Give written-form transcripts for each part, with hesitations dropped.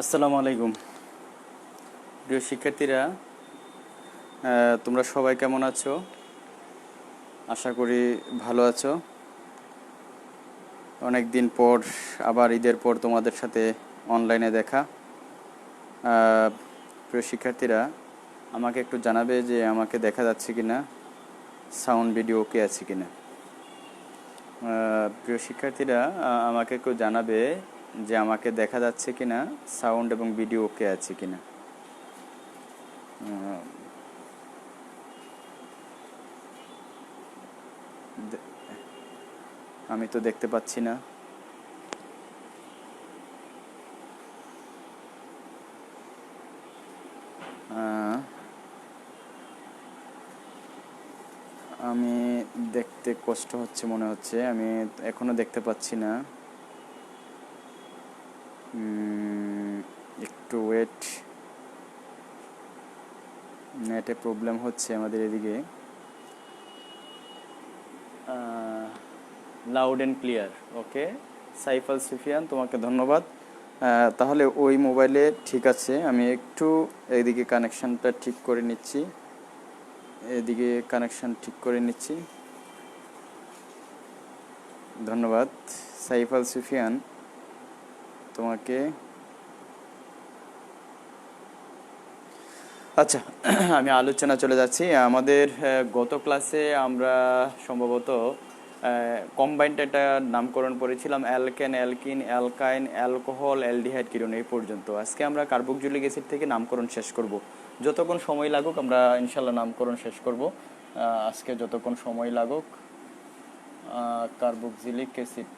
আসসালামু আলাইকুম প্রিয় শিক্ষার্থীরা, তোমরা সবাই কেমন আছো? আশা করি ভালো আছো। অনেক দিন পর, আবার ঈদের পর তোমাদের সাথে অনলাইনে দেখা। প্রিয় শিক্ষার্থীরা, আমাকে একটু জানাবে যে আমাকে দেখা যাচ্ছে কিনা, সাউন্ড ভিডিও ওকে আছে কিনা। প্রিয় শিক্ষার্থীরা, আমাকে একটু জানাবে যে আমাকে দেখা যাচ্ছে কিনা, সাউন্ড এবং ভিডিও ওকে আছে কিনা। আমি তো দেখতে পাচ্ছি না। আমি দেখতে কষ্ট হচ্ছে মনে হচ্ছে, আমি এখনো দেখতে পাচ্ছি না। একটু ওয়েট, নেটে প্রবলেম হচ্ছে আমাদের এদিকে। লাউড অ্যান্ড ক্লিয়ার, ওকে। সাইফ আল সুফিয়ান, তোমাকে ধন্যবাদ। তাহলে ওই মোবাইলে ঠিক আছে, আমি একটু এইদিকে কানেকশানটা ঠিক করে নিচ্ছি, এদিকে কানেকশান ঠিক করে নিচ্ছি। ধন্যবাদ সাইফ আল সুফিয়ান তোমাকে। আচ্ছা, আমি আলোচনা চলে যাচ্ছি। আমাদের গত ক্লাসে আমরা সম্ভবত কম্বাইন্ড একটা নামকরণ পড়েছিলাম, alkane, alkene, alkyne, alcohol, aldehyde, কিরণ, এই পর্যন্ত। আজকে আমরা কার্বক্সিলিক অ্যাসিড থেকে নামকরণ শেষ করব। যতক্ষণ সময় লাগুক আমরা ইনশাল্লাহ নামকরণ শেষ করব। আজকে যতক্ষণ সময় লাগুক। কার্বক্সিলিক অ্যাসিড,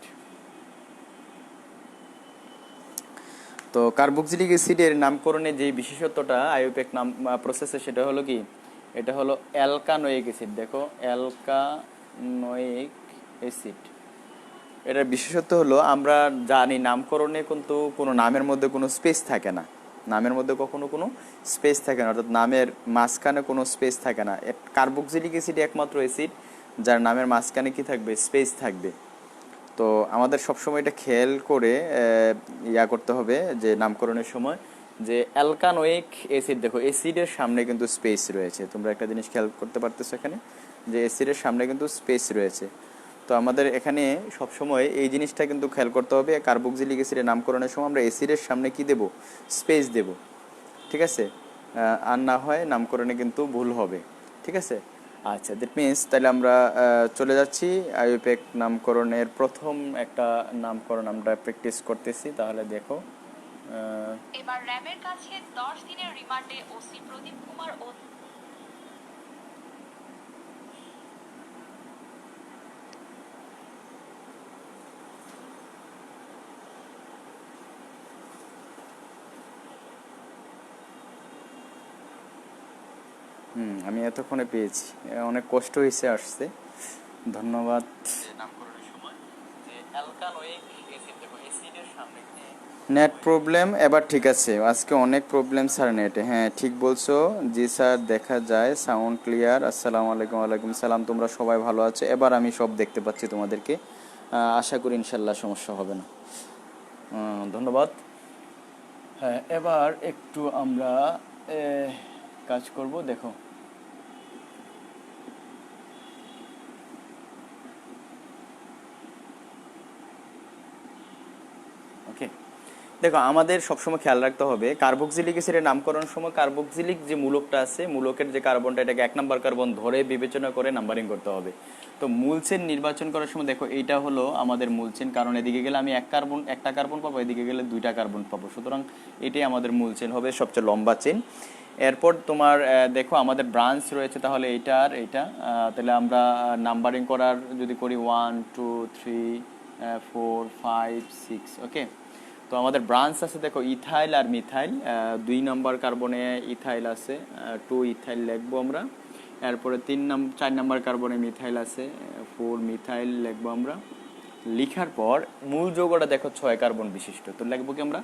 তো কার্বক্সিলিক অ্যাসিডের নামকরণে যে বিশেষত্বটা আইউপ্যাক নাম প্রসেসে, সেটা হলো কি, এটা হলো অ্যালকানোয়িক অ্যাসিড। দেখো, অ্যালকানোয়িক অ্যাসিড, এটার বিশেষত্ব হলো আমরা জানি নামকরণে কিন্তু কোনো নামের মধ্যে কোনো স্পেস থাকে না, নামের মধ্যে কখনো কোনো স্পেস থাকে না, অর্থাৎ নামের মাঝখানে কোনো স্পেস থাকে না। কার্বক্সিলিক অ্যাসিড একমাত্র অ্যাসিড যার নামের মাঝখানে কি থাকবে, স্পেস থাকবে। তো আমাদের সবসময় এটা খেয়াল করে করতে হবে যে নামকরণের সময় যে অ্যালকানোয়িক অ্যাসিড, দেখো অ্যাসিডের সামনে কিন্তু স্পেস রয়েছে। তোমরা একটা জিনিস খেয়াল করতে পারতেছো এখানে, যে অ্যাসিডের সামনে কিন্তু স্পেস রয়েছে। তো আমাদের এখানে সবসময় এই জিনিসটা কিন্তু খেয়াল করতে হবে, কার্বক্সিলিক অ্যাসিডের নামকরণের সময় আমরা অ্যাসিডের সামনে কি দেব, স্পেস দেব। ঠিক আছে? আর না হয় নামকরণে কিন্তু ভুল হবে। ঠিক আছে? আচ্ছা, দ্যাট মিনস তাহলে আমরা চলে যাচ্ছি আইউপ্যাক নামকরণের প্রথম একটা নামকরণ আমরা প্র্যাকটিস করতেছি। তাহলে দেখো, এবার র্যাবের কাছে 10 দিনের রিমান্ডে ওসি প্রদীপ কুমার ও আমি এতক্ষণে পেয়েছি, অনেক কষ্ট হয়েছে, আসছে। ধন্যবাদ। নেট প্রবলেম এবার ঠিক আছে, আজকে অনেক প্রবলেম স্যার নেটে। হ্যাঁ, ঠিক বলছো। জি স্যার, দেখা যায়, সাউন্ড ক্লিয়ার। আসসালামু আলাইকুম। ওয়ালাইকুম সালাম। তোমরা সবাই ভালো আছো? এবার আমি সব দেখতে পাচ্ছি তোমাদেরকে। আশা করি ইনশাল্লাহ সমস্যা হবে না। ধন্যবাদ। হ্যাঁ, এবার একটু আমরা কাজ করব। দেখো, ওকে। দেখো, আমাদের সবসময় খেয়াল রাখতে হবে কার্বক্সিলিক অ্যাসিডের নামকরণ সময় কার্বক্সিলিক যে মূলকটা আছে, মূলকের যে কার্বনটা, এটাকে 1 নম্বর কার্বন ধরে বিবেচনা করে নাম্বারিং করতে হবে। তো মূল চেন নির্বাচন করার সময় দেখো, এইটা হলো আমাদের মূল চেন, কারণ এদিকে গেলে আমি একটা কার্বন পাবো, এদিকে গেলে 2টা কার্বন পাবো। সুতরাং এটাই আমাদের মূল চেন হবে, সবচেয়ে লম্বা চেন। এরপর তোমার দেখো আমাদের ব্রাঞ্চ রয়েছে, তাহলে এইটা আর এইটা। তাহলে আমরা নাম্বারিং করার যদি করি 1 2 3 4 5 6, ওকে। তো আমাদের ব্রাঞ্চ আছে, দেখো ইথাইল আর মিথাইল। 2 নম্বর কার্বনে ইথাইল আছে, 2 ইথাইল লিখবো আমরা। এরপরে 4 নম্বর কার্বনে মিথাইল আছে, 4 মিথাইল লিখবো আমরা। লিখার পর মূল যৌগটা দেখো 6 কার্বন বিশিষ্ট, তো লিখবো কি আমরা,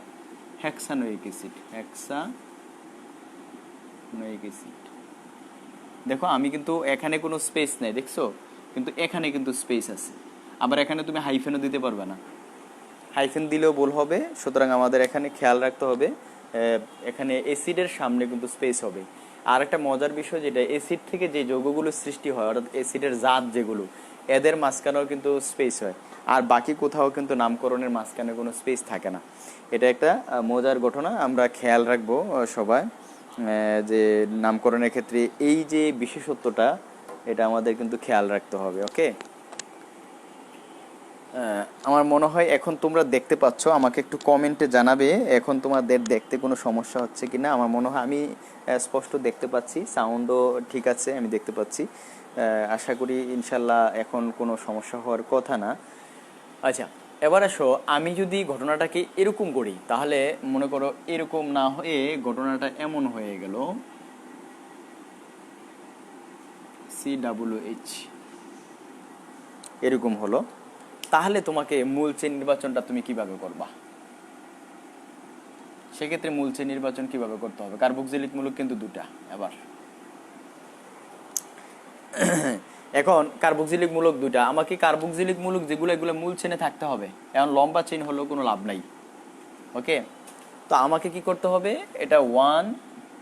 হেক্সানোয়িক অ্যাসিড। হেক্সানোয়িক অ্যাসিড। দেখো আমি কিন্তু এখানে কোনো স্পেস নেই, দেখছো, কিন্তু এখানে কিন্তু স্পেস আছে। আবার এখানে তুমি হাইফেনও দিতে পারবে না, হাইফেন দিলেও ভুল হবে। সুতরাং আমাদের এখানে খেয়াল রাখতে হবে এখানে অ্যাসিডের সামনে কিন্তু স্পেস হবে। আর একটা মজার বিষয় যেটা, অ্যাসিড থেকে যে যৌগগুলো সৃষ্টি হয় অর্থাৎ অ্যাসিডের জাত যেগুলো, এদের মাঝখানেও কিন্তু স্পেস হয়। আর বাকি কোথাও কিন্তু নামকরণের মাঝখানে কোনো স্পেস থাকে না। এটা একটা মজার ঘটনা, আমরা খেয়াল রাখবো সবাই যে নামকরণের ক্ষেত্রে এই যে বিশেষত্বটা, এটা আমাদের কিন্তু খেয়াল রাখতে হবে। ওকে, আমার মনে হয় এখন তোমরা দেখতে পাচ্ছ, আমাকে একটু কমেন্টে জানাবে এখন তোমাদের দেখতে কোনো সমস্যা হচ্ছে কিনা। আমার মনে হয় আমি স্পষ্ট দেখতে পাচ্ছি, সাউন্ডও ঠিক আছে, আমি দেখতে পাচ্ছি। আশা করি ইনশাল্লাহ এখন কোনো সমস্যা হওয়ার কথা না। আচ্ছা, এবার আসো, আমি যদি ঘটনাটাকে এরকম করি তাহলে মনে করো এরকম না হয়ে ঘটনাটা এমন হয়ে গেল, CWH এরকম হলো, তাহলে তোমাকে মূল চেন নির্বাচনটা তুমি কিভাবে করবা? সেক্ষেত্রে মূল চেন নির্বাচন কিভাবে করতে হবে? কার্বক্সিলিক মূলক কিন্তু দুটা। এবার এখন কার্বক্সিলিক মূলক দুটা, আমাকে কার্বক্সিলিক মূলক যেগুলো এগুলো মূল চেনে থাকতে হবে। এখন লম্বা চেন হলেও কোনো লাভ নাই। ওকে, তো আমাকে কি করতে হবে? এটা 1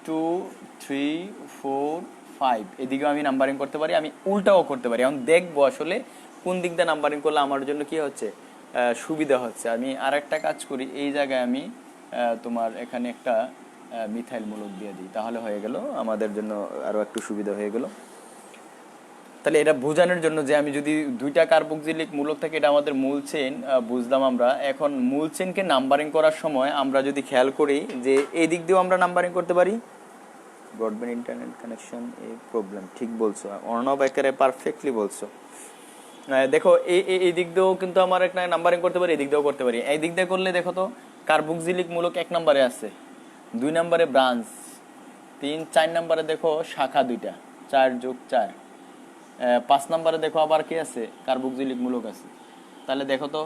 2 3 4 5 এদিকেও আমি নাম্বারিং করতে পারি, আমি উল্টাও করতে পারি। এখন দেখবো আসলে কোন দিক দিয়ে নাম্বারিং করলে আমার জন্য কি হচ্ছে, সুবিধা হচ্ছে। আমি আর একটা কাজ করি, এই জায়গায় আমি তোমার এখানে একটা মিথাইল মূলক দিয়ে দিই, তাহলে হয়ে গেল আমাদের জন্য আরও একটু সুবিধা হয়ে গেল। তাহলে এটা বোঝানোর জন্য যে আমি যদি দুইটা কার্বক্সিলিক মূলক থাকে, এটা আমাদের মূল চেন বুঝলাম আমরা। এখন মূল চেনকে নাম্বারিং করার সময় আমরা যদি খেয়াল করি যে এই দিক দিয়েও আমরা নাম্বারিং করতে পারি। ব্রডব্যান্ড ইন্টারনেট কানেকশন এই প্রবলেম, ঠিক বলছো অর্ণব, একেবারে পারফেক্টলি বলছো। দেখো এই দিক দিয়েও কিন্তু আমার একটা নাম্বারিং করতে পারি, এই দিক দিয়েও করতে পারি। এই দিক দিয়ে করলে দেখো তো কার্বক্সিলিক মূলক 1 নম্বরে আছে, 2 নম্বরে ব্রাঞ্চ, 3 4 নম্বরে দেখো শাখা দুইটা, 4 যোগ 4, 5 নম্বরে দেখো আবার কি আছে, কার্বক্সিলিক মূলক আছে। তাহলে দেখো তো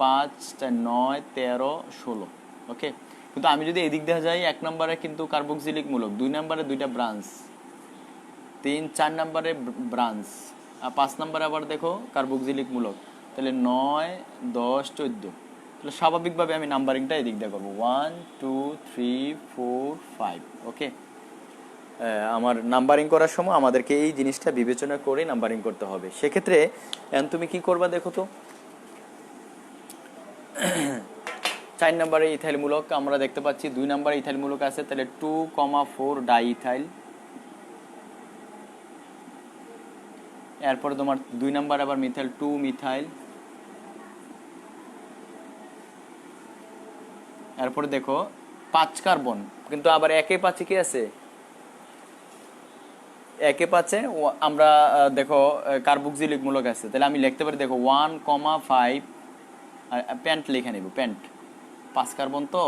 5 4 9 13 16। ওকে, কিন্তু আমি যদি এদিক দিয়ে যাই, 1 নম্বরে কিন্তু কার্বক্সিলিক মূলক, 2 নম্বরে দুইটা ব্রাঞ্চ, 3 4 নম্বরে ব্রাঞ্চ, আর 5 নম্বরে আবার দেখো কার্বক্সিলিক মূলক। তাহলে 9 10 14। তাহলে স্বাভাবিকভাবে আমি নাম্বারিংটা এদিক দিয়ে করবো 1 2 3 4 5। ওকে, আমার নাম্বারিং করার সময় আমাদেরকে এই জিনিসটা বিবেচনা করে নাম্বারিং করতে হবে। সেক্ষেত্রে তুমি কি করবা দেখো তো, 4 নম্বরে ইথাইল মূলক আমরা দেখতে পাচ্ছি, 2 নম্বরে ইথাইল মূলক আছে, তাহলে 2,4 ডাই ইথাইল। এরপরে তোমার 2 নম্বর আবার মিথাইল 2 মিথাইল। এরপরে দেখো 5 কার্বন, কিন্তু আবার একে পাচ্ছে কি আছে, একে পাচ্ছে আমরা দেখো কার্বক্সিলিক মূলক আছে। তাহলে আমি লিখতে পারি দেখো 1,5 প্যান্ট লিখে নেব, প্যান্ট 5 কার্বন তো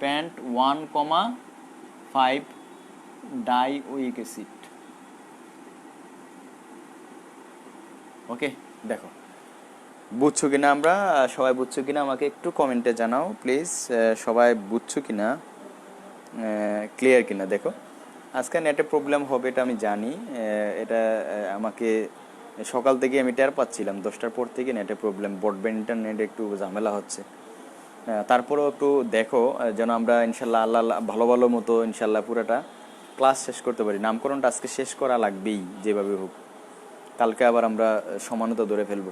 প্যান্ট 1,5 ডাই উইক অ্যাসিড। ওকে, দেখো বুঝছো কিনা, আমরা সবাই বুঝছো কিনা আমাকে একটু কমেন্টে জানাও প্লিজ, সবাই বুঝছো কিনা, ক্লিয়ার কিনা। দেখো আজকে নেটে প্রবলেম হবে এটা আমি জানি, এটা আমাকে সকাল থেকে আমি টের পাচ্ছিলাম, 10টার পর থেকে নেটে প্রবলেম, ব্রডব্যান্ড ইন্টারনেট একটু ঝামেলা হচ্ছে। তারপরেও একটু দেখো যেন আমরা ইনশাল্লাহ আল্লাহ ভালো ভালো মতো ইনশাল্লাহ পুরোটা ক্লাস শেষ করতে পারি। নামকরণটা আজকে শেষ করা লাগবেই যেভাবে হোক, কালকে আবার আমরা সমানতা ধরে ফেলবো,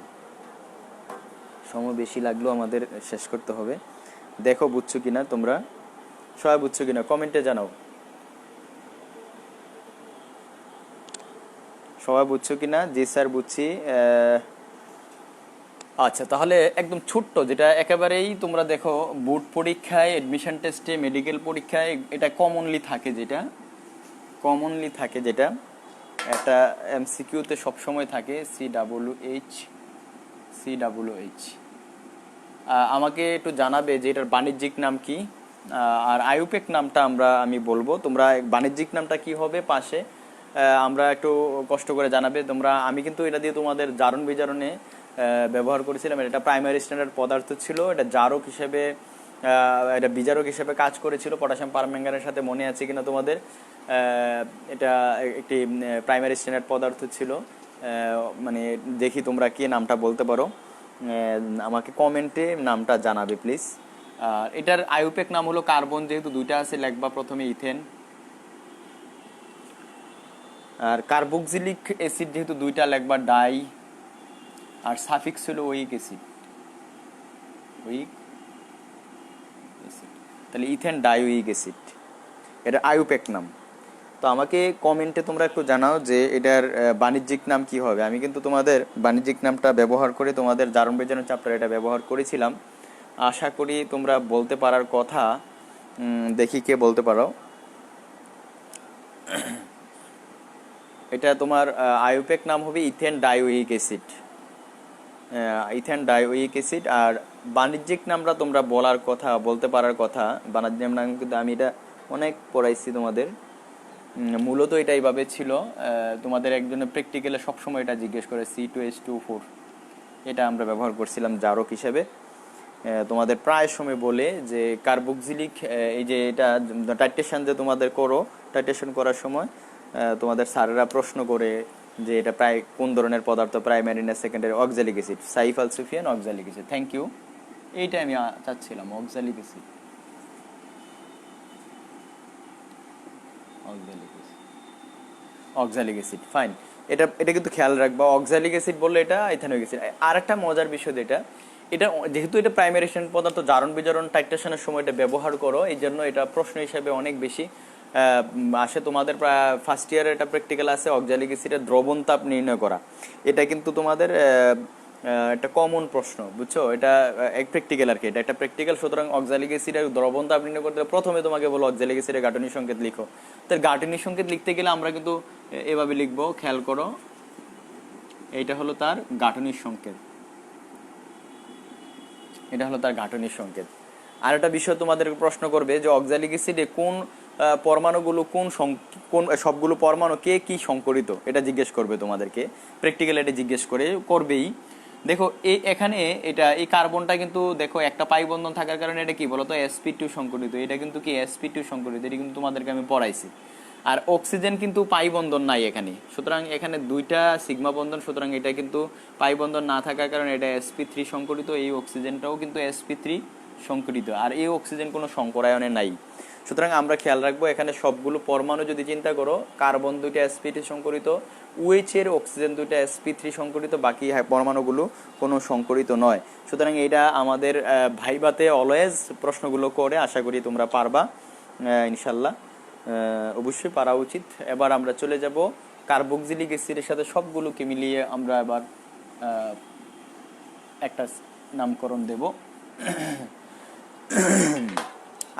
সময় বেশি লাগলেও আমাদের শেষ করতে হবে। দেখো বুঝছো কিনা তোমরা, সবাই বুঝছো কিনা কমেন্টে জানাও, সবাই বুঝছো কিনা? জি স্যার বুঝছি। আচ্ছা, তাহলে একদম ছোট্ট যেটা একেবারেই তোমরা দেখো বোর্ড পরীক্ষায়, এডমিশন টেস্টে, মেডিকেল পরীক্ষায় এটা কমনলি থাকে, যেটা একটা এমসিকিউতে সবসময় থাকে, CWH। আমাকে একটু জানাবে যে এটার বাণিজ্যিক নাম কি, আর আইউপেক নামটা আমি বলবো, তোমরা বাণিজ্যিক নামটা কি হবে পাশে আমরা একটু কষ্ট করে জানাবে তোমরা। আমি কিন্তু এটা দিয়ে তোমাদের জারণ বিজারণে ব্যবহার করেছিলাম, এটা প্রাইমারি স্ট্যান্ডার্ড পদার্থ ছিল, এটা জারক হিসেবে, এটা বিজারক হিসেবে কাজ করেছিল পটাশিয়াম পারম্যাঙ্গানের সাথে, মনে আছে কিনা তোমাদের? এটা একটি প্রাইমারি স্ট্যান্ডার্ড পদার্থ ছিল, মানে দেখি তোমরা কি নামটা বলতে পারো। আমাকে কমেন্টে নামটা জানাবে প্লিজ। আর এটার আইউপ্যাক নাম হলো কার্বন, যেহেতু দুইটা আছে লিখবা প্রথমে ইথেন। আর কার্বক্সিলিক অ্যাসিড যেহেতু দুইটা লিখবা ডাই। আর সাফিক্স হলো উইক অ্যাসিড, উইক অ্যাসিড, তাহলে ইথেন ডাইউইক অ্যাসিড, এটা আইউপ্যাক নাম। তো আমাকে কমেন্টে তোমরা একটু জানাও যে এটার বাণিজ্যিক নাম কি হবে। আমি কিন্তু তোমাদের বাণিজ্যিক নামটা ব্যবহার করে তোমাদের জারণ বিজারণ চ্যাপ্টার এটা ব্যবহার করেছিলাম। আশা করি তোমরা বলতে পারার কথা। দেখি কে বলতে পারো। এটা তোমার আইউপ্যাক নাম হবে ইথেন ডাইউইক অ্যাসিড, ইথেন ডাইউইক অ্যাসিড। আর বাণিজ্যিক নামটা তোমরা বলার কথা, বলতে পারার কথা। বাণিজ্যিক নাম কিন্তু আমি এটা অনেক পড়াইছি তোমাদের। মূলত এটা এইভাবে ছিল, তোমাদের একজনের প্র্যাকটিক্যালে সবসময় এটা জিজ্ঞেস করে C2H2O4, এটা আমরা ব্যবহার করছিলাম জারক হিসেবে। তোমাদের প্রায় সময় বলে যে কার্বক্সিলিক, এই যে এটা টাইট্রেশন যে তোমাদের করো, টাইট্রেশন করার সময় তোমাদের স্যারেরা প্রশ্ন করে যে এটা প্রায় কোন ধরনের পদার্থ, প্রাইমারি না সেকেন্ডারি। অক্সালিক অ্যাসিড, সাইফালসুফিয়ান অক্সালিক অ্যাসিড। থ্যাংক ইউ, এইটা আমি চাচ্ছিলাম, oxalic acid, oxalic acid. Fine, এটা এটা কিন্তু খেয়াল রাখবা। অক্সালিক অ্যাসিড বললে এটা ইথানোইক অ্যাসিড। আর একটা মজার বিষয় যেটা, এটা যেহেতু এটা প্রাইমারি পদার্থ, জারণ বিজারণ টাইট্রেশনের সময় এটা ব্যবহার করো, এই জন্য এটা প্রশ্ন হিসেবে অনেক বেশি আসে। তোমাদের প্রায় ফার্স্ট ইয়ারে এটা প্র্যাকটিক্যাল আছে, অক্সালিক অ্যাসিডের দ্রবণ তাপ নির্ণয় করা। এটা কিন্তু তোমাদের একটা কমন প্রশ্ন, বুঝছো? এটা এক প্র্যাকটিক্যাল আর কি, এটা একটা প্র্যাকটিক্যাল। সুতরাং অক্সালিক অ্যাসিডের দ্রবণ তাপ নির্ণয় করতে প্রথমে তোমাকে বলো অক্সালিক অ্যাসিডের গাঠনিক সংকেত লিখো। তাহলে গাঠনিক সংকেত লিখতে গেলে আমরা কিন্তু এভাবে লিখবো, খেয়াল করো। এইটা হলো তার গাঠনিক সংকেত, এটা হলো তার গাঠনিক সংকেত। আর একটা বিষয় তোমাদের প্রশ্ন করবে যে অক্সালিক অ্যাসিডে কোন পরমাণুগুলো, কোন সবগুলো পরমাণু কে কি সংকরিত, এটা জিজ্ঞেস করবে তোমাদেরকে প্র্যাকটিক্যাল, এটা জিজ্ঞেস করবেই। দেখো এখানে এটা এই কার্বনটা কিন্তু দেখো একটা পাই বন্ধন থাকার কারণে এটা কি বলতো sp2 সংকরিত, এটা কিন্তু কি sp2 সংকরিত, এটা কিন্তু তোমাদেরকে আমি পড়াইছি। আর অক্সিজেন কিন্তু পাই বন্ধন নাই এখানে, সুতরাং এখানে দুইটা সিগমা বন্ধন, সুতরাং এটা কিন্তু পাই বন্ধন না থাকার কারণে এটা sp3 সংকরিত। এই অক্সিজেনটাও কিন্তু sp3 সংকরিত, আর এই অক্সিজেন কোনো সংকরায়নে নাই। সুতরাং আমরা খেয়াল রাখবো এখানে সবগুলো পরমাণু যদি চিন্তা করো, কার্বন দুইটা sp2 সংকরিত, OH এর অক্সিজেন দুইটা sp3 সংকরিত, বাকি পরমাণুগুলো কোনো সংকরিত নয়। সুতরাং এটা আমাদের ভাইবাতে অলওয়েজ প্রশ্নগুলো করে, আশা করি তোমরা পারবা ইনশাল্লাহ, অবশ্যই পারা উচিত। এবার আমরা চলে যাব কার্বক্সিলিক অ্যাসিডের সাথে সবগুলোকে মিলিয়ে আমরা এবার একটা নামকরণ দেব।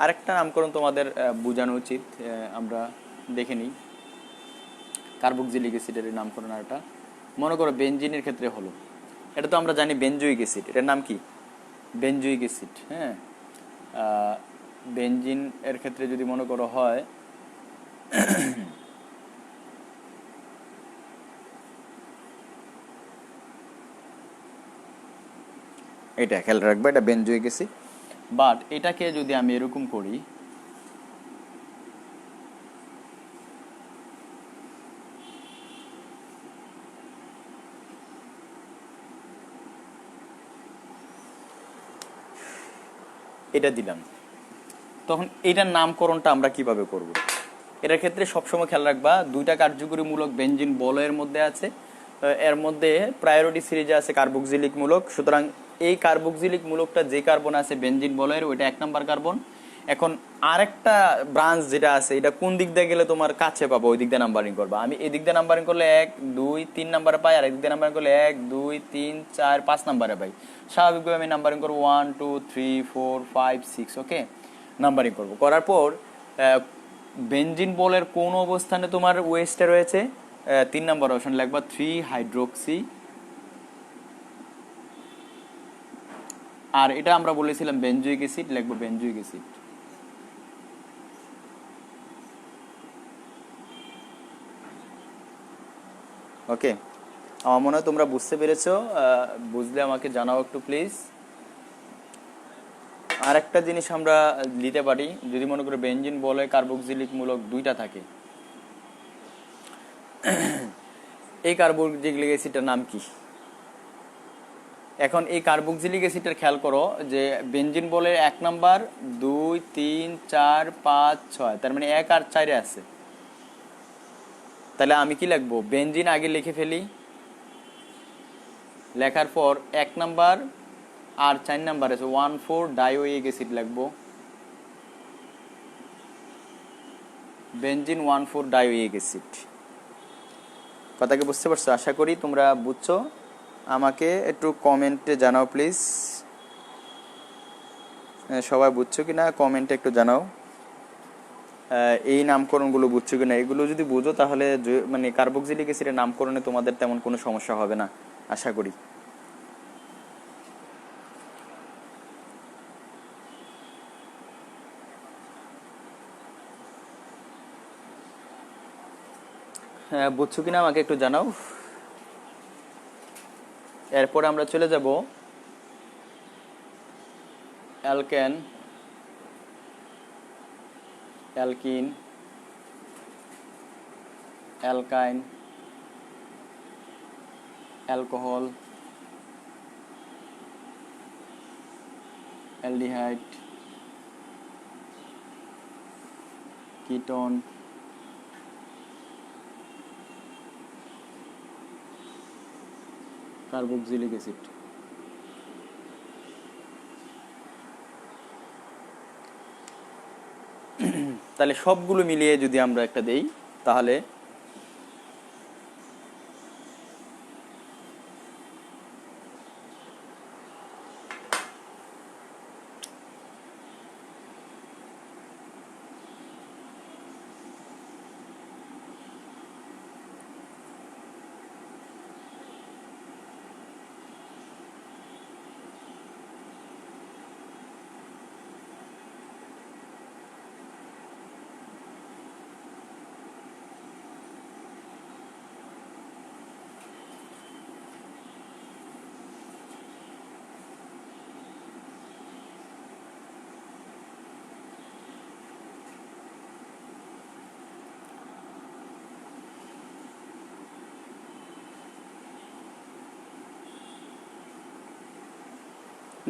আরেকটা নামকরণ তোমাদের বোঝানো উচিত, আমরা দেখে নিই কার্বক্সিলিক অ্যাসিডের নামকরণ। আরেকটা মনে করো বেনজিনের ক্ষেত্রে হলো, এটা তো আমরা জানি বেনজোইক অ্যাসিড, এটার নাম কি? Benzoic acid. হ্যাঁ, বেনজিন এর ক্ষেত্রে যদি মনে করো হয় এটা খেয়াল রাখবে, এটা বেনজোইক অ্যাসিড। বাট এটাকে যদি আমি এরকম করি, এটা দিলাম, তখন এটার নামকরণটা আমরা কিভাবে করব? এটার ক্ষেত্রে সবসময় খেয়াল রাখবা দুইটা কার্যকরী মূলক বেনজিন বলয়ের মধ্যে আছে, এর মধ্যে প্রায়োরিটি সিরিজে আছে কার্বক্সিলিক মূলক। সুতরাং এই কার্বক্সিলিক মূলকটা যে কার্বন আছে বেনজিন বলয়ের, ওইটা 1 নাম্বার কার্বন। এখন আরেকটা ব্রাঞ্চ যেটা আছে, এটা কোন দিক দিয়ে গেলে তোমার কাছে পাবো, ওই দিক দিয়ে নাম্বারিং করবা। আমি এই দিক দিয়ে নাম্বারিং করলে 1 2 3 নাম্বারে পাই, আর এই দিক দিয়ে নাম্বারিং করলে 1 2 3 4 5 নাম্বারে পাই। স্বাভাবিকভাবে আমি নাম্বারিং করবো 1 2 3 4 5 6, ওকে, নাম্বারিং করব। করার পর বেনজিন বলের কোন অবস্থানে তোমার ওয়েস্টে রয়েছে, 3 নাম্বার অপশন লিখবা 3 হাইড্রোক্সি। আর এটা আমরা বলেছিলাম বেনজোইক অ্যাসিড, লিখবো বেনজোইক অ্যাসিড। ওকে, আমার মনে হয় তোমরা বুঝতে পেরেছো। বুঝলে আমাকে জানাও একটু প্লিজ। আর একটা জিনিস আমরা নিতে পারি, যদি মনে করো বেনজিন বলে কার্বক্সিলিক মূলক দুইটা থাকে, এই কার্বক্সিলিক অ্যাসিডটার নাম কি? এখন এই কার্বক্সিলিক অ্যাসিডের খেয়াল করো যে বেনজিন বলে 1 নাম্বার 2 3 4 5 6, তার মানে 1 আর 4 আছে। তাহলে আমি কি লিখবো, বেনজিন আগে লিখে ফেলি, লেখার পর 1 নাম্বার আর 4 নাম্বার আছে 1,4 ডাইওয়িক অ্যাসিড লিখবো, বেনজিন 1,4 ডাইওয়িক অ্যাসিড। কথা কি বুঝতে পারছো? আশা করি তোমরা বুঝছো। আমাকে একটু কমেন্টে জানাও প্লিজ, সবাই বুঝছো কিনা কমেন্টে একটু জানাও। এই নামকরণগুলো বুঝছো কিনা, এগুলো যদি বুঝো তাহলে মানে কার্বক্সিলিক অ্যাসিডের নামকরণে তোমাদের তেমন কোনো সমস্যা হবে না আশা করি। হ্যাঁ, বুঝছো কিনা আমাকে একটু জানাও। এরপর আমরা চলে যাব alkane, alkene, alkyne, alcohol, aldehyde, ketone, carboxylic acid. তাহলে সবগুলো মিলিয়ে যদি আমরা একটা দেই তাহলে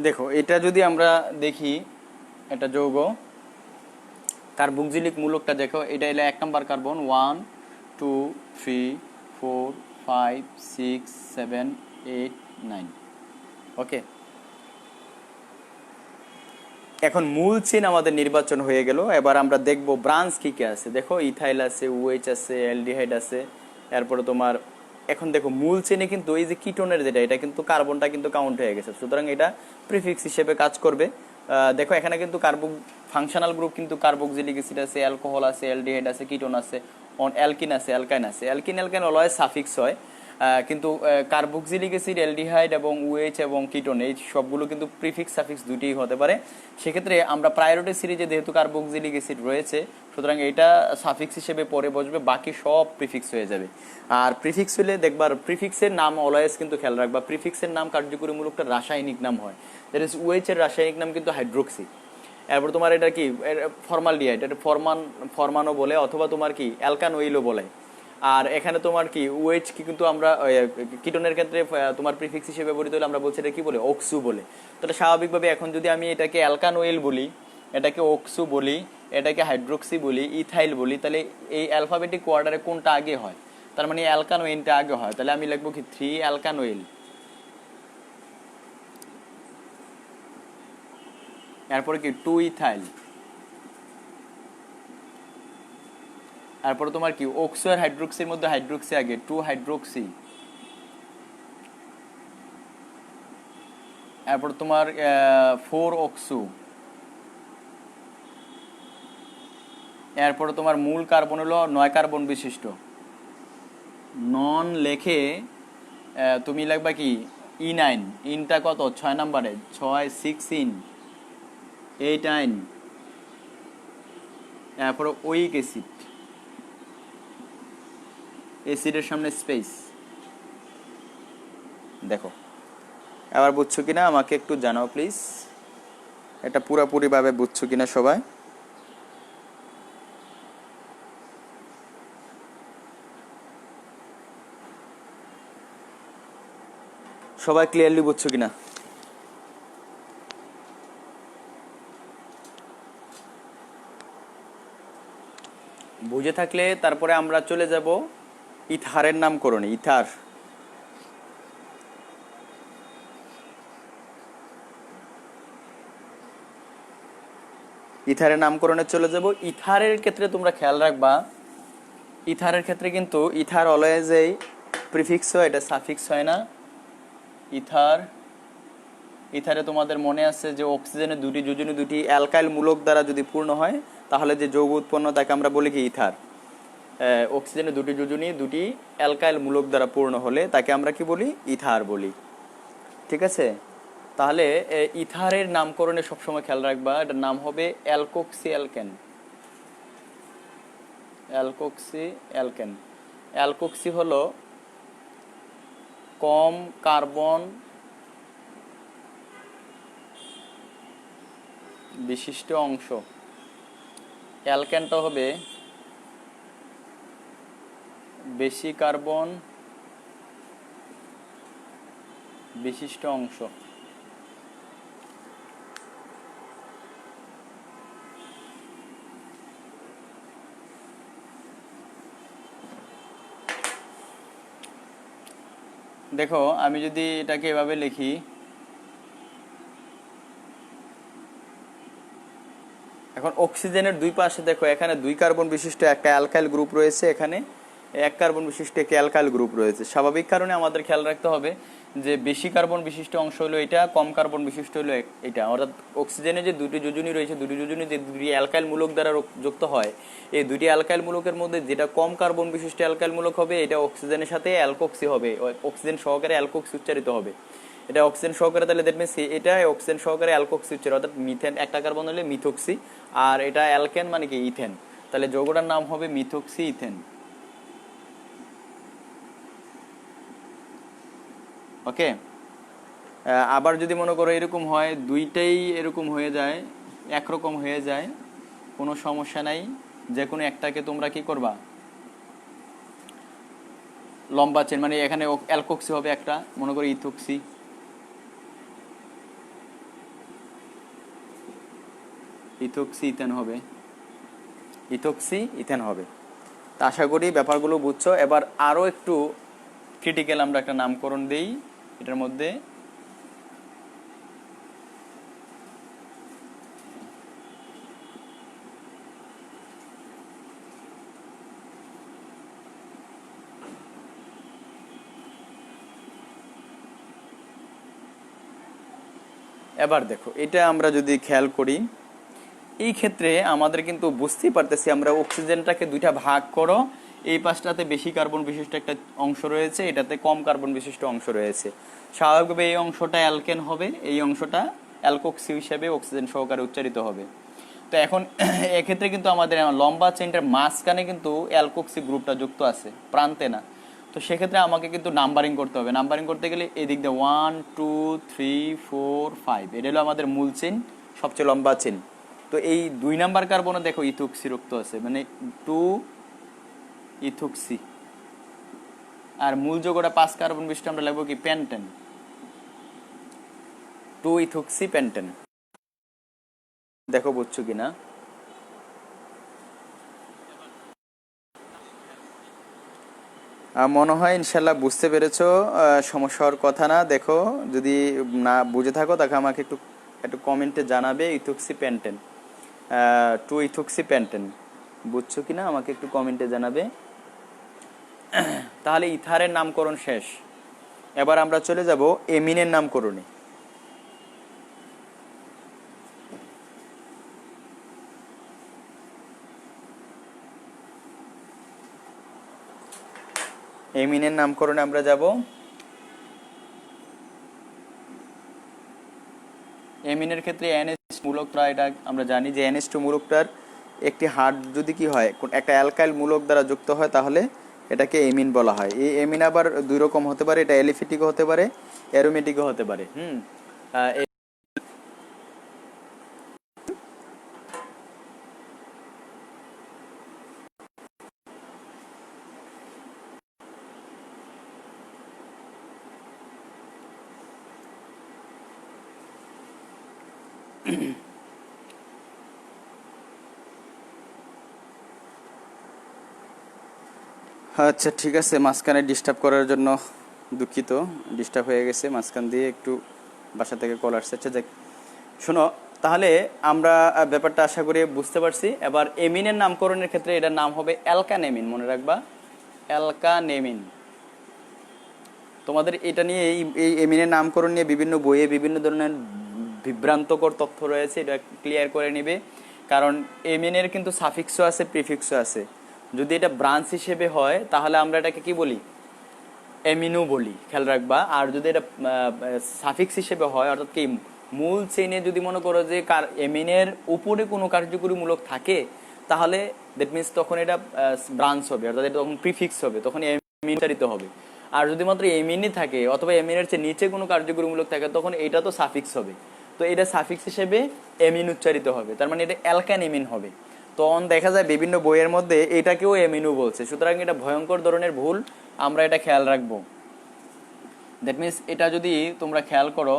দেখো, এটা যদি আমরা দেখি, এটা যৌগ কার্বক্সিলিক মূলকটা দেখো, এটা এলো 1 নাম্বার কার্বন 1 2 3 4 5 6 7 8 9। ওকে, এখন মূল চেন আমাদের নির্বাচন হয়ে গেল। এবার আমরা দেখব ব্রাঞ্চ কি কি আছে। দেখো ইথাইল আছে, ওএইচ আছে, অ্যালডিহাইড আছে, এরপরে তোমার এখন দেখো মূল চেনে কিন্তু এই যে কিটোনের যেটা, এটা কিন্তু কার্বনটা কিন্তু কাউন্ট হয়ে গেছে, সুতরাং এটা প্রিফিক্স হিসেবে কাজ করবে। দেখো এখানে কিন্তু ফাংশনাল গ্রুপ কিন্তু কার্বক্সিলিক অ্যাসিড আছে, অ্যালকোহল আছে, অ্যালডিহাইড আছে, কিটোন আছে, অ্যালকিন আছে, অ্যালকাইন আছে। অ্যালকিন অ্যালকাইন অলওয়েজ সাফিক্স হয়, কিন্তু কার্বক্সিলিক অ্যাসিড, অ্যালডিহাইড এবং ওএইচ এবং কিটোন এই সবগুলো কিন্তু প্রিফিক্স সাফিক্স দুটিই হতে পারে। সেক্ষেত্রে আমরা প্রায়োরিটি সিরিজে যেহেতু কার্বক্সিলিক অ্যাসিড রয়েছে, সুতরাং এটা সাফিক্স হিসেবে পরে বসবে, বাকি সব প্রিফিক্স হয়ে যাবে। আর প্রিফিক্স হলে দেখবার প্রিফিক্সের নাম অলওয়েজ কিন্তু খেয়াল রাখবা, প্রিফিক্সের নাম কার্যকরী মূলকটা রাসায়নিক নাম হয়। দ্যাট ইজ ওএইচ এর রাসায়নিক নাম কিন্তু হাইড্রোক্সি। এরপর তোমার এটা কি ফর্মালডিহাইড, এটা ফরমানও বলে, অথবা তোমার কি অ্যালকান ওইলও বলে। আর এখানে তোমার কি ওএইচ কি কিন্তু আমরা কিটোনের ক্ষেত্রে তোমার প্রিফিক্স হিসেবে ব্যবহৃত হলে আমরা বলছি এটা কি বলে, অক্সু বলে। তাহলে স্বাভাবিকভাবে এখন যদি আমি এটাকে অ্যালকান ওয়েল বলি, এটাকে অক্সু বলি, এটাকে হাইড্রোক্সি বলি, ইথাইল বলি, তাহলে এই অ্যালফাবেটিক কোয়ার্ডারে কোনটা আগে হয়? তার মানে অ্যালকান ওয়েলটা আগে হয়। তাহলে আমি লিখবো কি 3 অ্যালকান ওয়েল, এরপরে কি 2 ইথাইল, তারপরে তোমার কি অক্সো আর হাইড্রোক্সির মধ্যে হাইড্রোক্সি আগে, 2 হাইড্রোক্সি, এরপর তোমার 4 অক্সু, এরপরে তোমার মূল কার্বন হলো 9 কার্বন বিশিষ্ট। নন লেখে তুমি লিখবা কি E9, ইনটা কত 6 নম্বরে, 6 6 ইন 8 আইন, এরপরে ওইক অ্যাসিড, অ্যাসিডের সামনে স্পেস। দেখো এবার বুঝছো কিনা আমাকে একটু জানাও প্লিজ, এটা পুরোপুরিভাবে বুঝছো কিনা সবাই? সবাই ক্লিয়ারলি বুঝছো কিনা? বুঝে থাকলে তারপরে আমরা চলে যাব ইথারের নামকরণে। ইথার, ইথারের নামকরণে চলে যাব। ইথারের ক্ষেত্রে তোমরা খেয়াল রাখবা, ইথারের ক্ষেত্রে কিন্তু ইথার অলওয়েজ এই প্রিফিক্স হয়, এটা সাফিক্স হয় না। ইথার, ইথারে তোমাদের মনে আছে যে অক্সিজেনের দুটি যোজনী দুটি অ্যালকাইল মূলক দ্বারা যদি পূর্ণ হয় তাহলে যে যৌগ উৎপন্ন তাকে আমরা বলি কি ইথার। অক্সিজেনের দুটি যোজনী দুটি অ্যালকাইল মূলক দ্বারা পূর্ণ হলে তাকে আমরা কি বলি? ইথার বলি। ঠিক আছে, তাহলে ইথারের নামকরণে সবসময় খেয়াল রাখবা, এটার নাম হবে অ্যালকোক্সি অ্যালকেন। অ্যালকোক্সি অ্যালকেন। অ্যালকোক্সি হলো কম কার্বন বিশিষ্ট অংশ, অ্যালকেনটা হবে বেশি কার্বন বিশিষ্ট অংশ। দেখো আমি যদি এটাকে এভাবে লিখি, এখন অক্সিজেনের দুই পাশে দেখো এখানে 2 কার্বন বিশিষ্ট একটা অ্যালকাইল গ্রুপ রয়েছে, এখানে 1 কার্বন বিশিষ্ট একটি অ্যালকাইল গ্রুপ রয়েছে। স্বাভাবিক কারণে আমাদের খেয়াল রাখতে হবে যে বেশি কার্বন বিশিষ্ট অংশ হলো এটা, কম কার্বন বিশিষ্ট হলো এটা। অর্থাৎ অক্সিজেনে যে দুটি যোজনী রয়েছে, দুটি যোজনী যে দুটি অ্যালকাইল মূলক দ্বারা যুক্ত হয়, এই দুটি অ্যালকাইল মূলকের মধ্যে যেটা কম কার্বন বিশিষ্ট অ্যালকাইল মূলক হবে এটা অক্সিজেনের সাথে অ্যালকোক্সি হবে, অক্সিজেন সহকারে অ্যালকোক্সি উচ্চারিত হবে। এটা অক্সিজেন সহকারে, তাহলে দ্যাট মিনস এটা অক্সিজেন সহকারে অ্যালকোক্সি উচ্চারিত, অর্থাৎ মিথেন একটা কার্বন হলে মিথোক্সি, আর এটা অ্যালকেন মানে কি ইথেন, তাহলে যৌগটার নাম হবে মিথোক্সি ইথেন। ওকে, আবার যদি মনে করো এরকম হয়, দুইটাই এরকম হয়ে যায়, একরকম হয়ে যায়, কোনো সমস্যা নাই, যে কোনো একটাকে তোমরা কি করবা, লম্বা চেন, মানে এখানে অ্যালকোক্সি হবে একটা, মনে করো ইথোক্সি, ইথোক্সি ইথেন হবে, ইথোক্সি ইথেন হবে। তা আশা করি ব্যাপারগুলো বুঝছো। এবার আরও একটু ক্রিটিক্যাল আমরা একটা নামকরণ দেই এটার মধ্যে। এবার দেখো এটা আমরা যদি খেয়াল করি, এই ক্ষেত্রে আমাদের কিন্তু বুঝতেই পারতেছি, আমরা অক্সিজেনটাকে দুইটা ভাগ করো, এই পাশটাতে বেশি কার্বন বিশিষ্ট একটা অংশ রয়েছে, এটাতে কম কার্বন বিশিষ্ট অংশ রয়েছে। স্বাভাবিকভাবে এই অংশটা অ্যালকেন হবে, এই অংশটা অ্যালকোক্সি হিসেবে অক্সিজেন সহকারে উচ্চারিত হবে। তো এখন এক্ষেত্রে কিন্তু আমাদের লম্বা চেনটার মাঝখানে কিন্তু অ্যালকোক্সি গ্রুপটা যুক্ত আছে, প্রান্তে না। তো সেক্ষেত্রে আমাকে কিন্তু নাম্বারিং করতে হবে। নাম্বারিং করতে গেলে এদিক দিয়ে 1 2 3 4 5, এটা হলো আমাদের মূল চেন, সবচেয়ে লম্বা চেন। তো এই 2 নাম্বার কার্বনে দেখো ইথোক্সি যুক্ত আছে, মানে 2 ইথোক্সি, আর মূল যৌগটা 5 কার্বন বিশিষ্ট আমরা লিখবো কি পেন্টেন, 2 ইথোক্সি পেন্টেন। দেখো বুঝছো কিনা? মনে হয় ইনশাল্লাহ বুঝতে পেরেছো, সমস্যার কথা না। দেখো যদি না বুঝে থাকো তাকে আমাকে একটু একটু কমেন্টে জানাবে, ইথোক্সি পেন্টেন, 2 ইথোক্সি পেন্টেন বুঝছো কিনা আমাকে একটু কমেন্টে জানাবে। তাহলে ইথারের নামকরণ শেষ। এবার আমরা চলে যাব এমিনের নামকরণে। এমিনের নামকরণে আমরা যাব। এমিনের ক্ষেত্রে NH মূলকটা, এটা আমরা জানি যে NH2 মূলকটার একটি হার যদি কি হয়, একটা অ্যালকাইল মূলক দ্বারা যুক্ত হয় তাহলে এটাকে এমিন বলা হয়। এই এমিন আবার 2 রকম হতে পারে, এটা অ্যালিফেটিকও হতে পারে, অ্যারোমেটিকও হতে পারে। আচ্ছা ঠিক আছে, মাঝখানে ডিস্টার্ব করার জন্য দুঃখিত, ডিস্টার্ব হয়ে গেছে মাঝখান দিয়ে, একটু বাসা থেকে কল আসছে। আচ্ছা দেখ, শোনো তাহলে আমরা ব্যাপারটা আশা করি বুঝতে পারছি। এবার এমিনের নামকরণের ক্ষেত্রে এটার নাম হবে অ্যালকানেমিন, মনে রাখবা, অ্যালকানেমিন। তোমাদের এটা নিয়ে এই এমিনের নামকরণ নিয়ে বিভিন্ন বইয়ে বিভিন্ন ধরনের বিভ্রান্তকর তথ্য রয়েছে, এটা ক্লিয়ার করে নিবে। কারণ এমিনের কিন্তু সাফিক্সও আছে, প্রিফিক্সও আছে। যদি এটা ব্রাঞ্চ হিসেবে হয় তাহলে আমরা এটাকে কি বলি, এমিনো বলি, খেয়াল রাখবা। আর যদি এটা সাফিক্স হিসেবে হয়, অর্থাৎ কি মূল চেইনে যদি মনে করো যে এমিনের উপরে কোনো কার্যকরী মূলক থাকে, তাহলে দ্যাট মিনস তখন এটা ব্রাঞ্চ হবে, অর্থাৎ এটা তখন প্রিফিক্স হবে, তখন এমিন উচ্চারিত হবে। আর যদি মাত্র এমিনই থাকে অথবা এমিনের চেয়ে নিচে কোনো কার্যকরী মূলক থাকে, তখন এটা তো সাফিক্স হবে। তো এটা সাফিক্স হিসেবে এমিন উচ্চারিত হবে, তার মানে এটা অ্যালকান এমিন হবে। তখন দেখা যায় বিভিন্ন বইয়ের মধ্যে এটাকেও এমিনু বলছে। সুতরাং এটা ভয়ঙ্কর ধরনের ভুল, আমরা এটা খেয়াল রাখবো। দ্যাট মিনস এটা যদি তোমরা খেয়াল করো,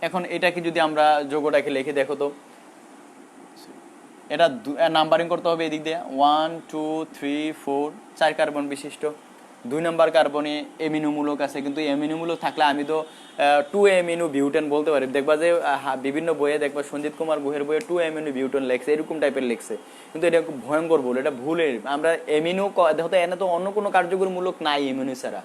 এখন এটাকে যদি আমরা যোগটাকে লিখে দেখো তো, এটা নাম্বারিং করতে হবে এদিক দিয়ে 1 2 3 4, 4 কার্বন বিশিষ্ট। 2 নম্বর কার্বনে এমিনোমূলক আছে, কিন্তু এমিনোমূলক থাকলে আমি তো 2 এমিনো বিউটেন বলতে পারি। দেখবা যে বিভিন্ন বইয়ে দেখবা সঞ্জিত কুমার গুহের বইয়ে 2 এমিনো বিউটেন লেখছে, এরকম টাইপের লেখছে, কিন্তু এটা খুব ভয়ঙ্কর ভুল, এটা ভুলের। আমরা এমিনো দেখো তো, এনে তো অন্য কোনো কার্যকরী মূলক নাই এমিনো ছাড়া,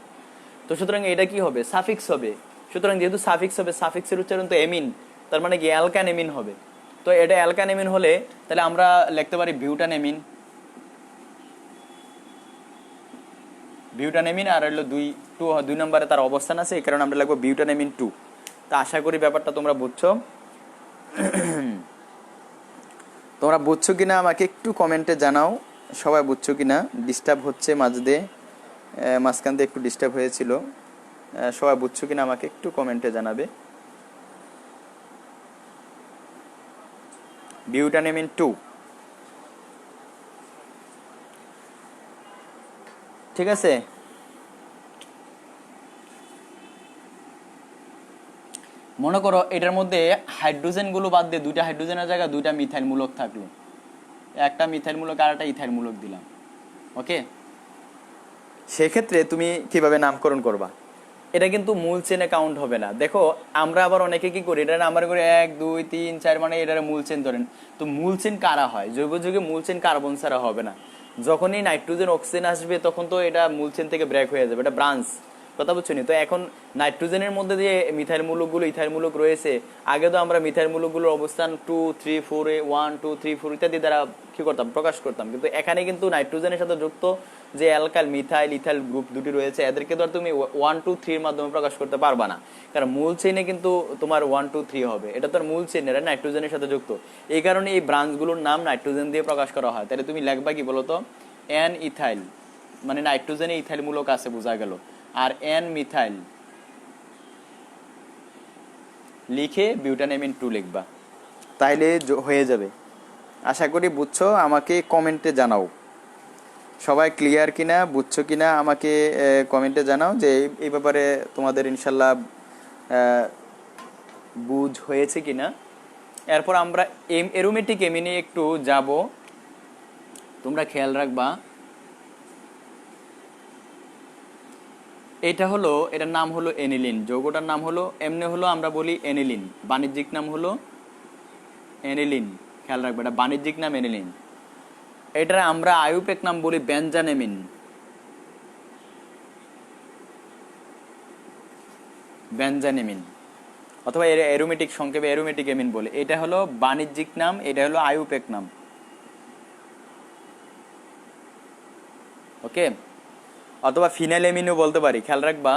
তো সুতরাং এটা কি হবে, সাফিক্স হবে। সুতরাং যেহেতু সাফিক্স হবে, সাফিক্সের উচ্চারণ তো এমিন, তার মানে কি অ্যালকান এমিন হবে। তো এটা অ্যালকান এমিন হলে তাহলে আমরা লিখতে পারি বিউটান এমিন, বিউটান এমিন। আর হলো 2 নম্বরে তার অবস্থান আছে, এই কারণে আমরা লিখবো বিউটান এমিন 2। তা আশা করি ব্যাপারটা তোমরা বুঝছো। তোমরা বুঝছো কিনা আমাকে একটু কমেন্টে জানাও, সবাই বুঝছো কিনা। ডিস্টার্ব হচ্ছে মাঝে দিয়ে, মাঝখান দিয়ে একটু ডিস্টার্ব হয়েছিল। সবাই বুঝছো কিনা আমাকে একটু কমেন্টে জানাবে। বিউটানেমিন 2, ঠিক আছে। মনে করো এটার মধ্যে হাইড্রোজেন গুলো বাদ দিয়ে 2টা হাইড্রোজেনের জায়গায় 2টা মিথাইল মূলক থাকলো, একটা মিথাইল মূলক আর একটা ইথাইল মূলক দিলাম, ওকে। সেক্ষেত্রে তুমি কিভাবে নামকরণ করবা, এটা কিন্তু মূল চেনে কাউন্ট হবে না। দেখো আমরা আবার অনেকে কি করি, এটা নাম্বার করে 1 2 3 4, মানে এটার মূল চেন ধরেন। তো মূল চেন কারা হয়, জৈব যুগে মূল চেন কার্বন ছাড়া হবে না। যখনই নাইট্রোজেন অক্সিজেন আসবে তখন তো এটা মূল চেন থেকে ব্রেক হয়ে যাবে, এটা ব্রাঞ্চ, কথা বুঝছো নি? তো এখন নাইট্রোজেনের মধ্যে যে মিথাইল মূলকগুলো, ইথাইল মূলক রয়েছে, আগে তো আমরা মিথাইল মূলকগুলোর অবস্থান 2 3 4 এ 1 2 3 4 ইত্যাদি দ্বারা কি করতাম, প্রকাশ করতাম। কিন্তু এখানে কিন্তু নাইট্রোজেনের সাথে যুক্ত যে অ্যালকাইল, মিথাইল, ইথাইল গ্রুপ দুটি রয়েছে, এদেরকে তো আর তুমি 1 2 3 এর মাধ্যমে প্রকাশ করতে পারবা না, কারণ মূল চেইনে কিন্তু তোমার 1 2 3 হবে। এটা তো আর মূল চেইন, এটা নাইট্রোজেনের সাথে যুক্ত। এই কারণে এই ব্রাঞ্চগুলোর নাম নাইট্রোজেন দিয়ে প্রকাশ করা হয়। তাহলে তুমি লিখবা কি বলতো, এন ইথাইল, মানে নাইট্রোজেনে ইথাইল মূলক আছে, বোঝা গেল। আর এন মিথাইল লিখে বিউটানেমিন 2 লিখবা, তাইলে হয়ে যাবে। আশা করি বুঝছো, আমাকে কমেন্টে জানাও সবাই ক্লিয়ার কিনা, বুঝছো কিনা আমাকে কমেন্টে জানাও যে এই ব্যাপারে তোমাদের ইনশাল্লাহ বুঝ হয়েছে কিনা। এরপর আমরা এরোমেটিক এমিনে একটু যাব, তোমরা খেয়াল রাখবা। এটা হলো, এটার নাম হলো এনিলিন, যৌগটার নাম হলো, এমনি হলো আমরা বলি এনিলিন, বাণিজ্যিক নাম হলো এনিলিন, খেয়াল রাখবে, এটা বাণিজ্যিক নাম এনিলিন। এটার আমরা আইউপেক নাম বলি বেনজানেমিন, বেনজানেমিন, অথবা অ্যারোমেটিক সংক্ষেপে অ্যারোমেটিক এমিন বলে। এটা হলো বাণিজ্যিক নাম, এটা হলো আইউপেক নাম, ওকে। অথবা ফিনাইল এমিনও বলতে পারি। খেয়াল রাখবা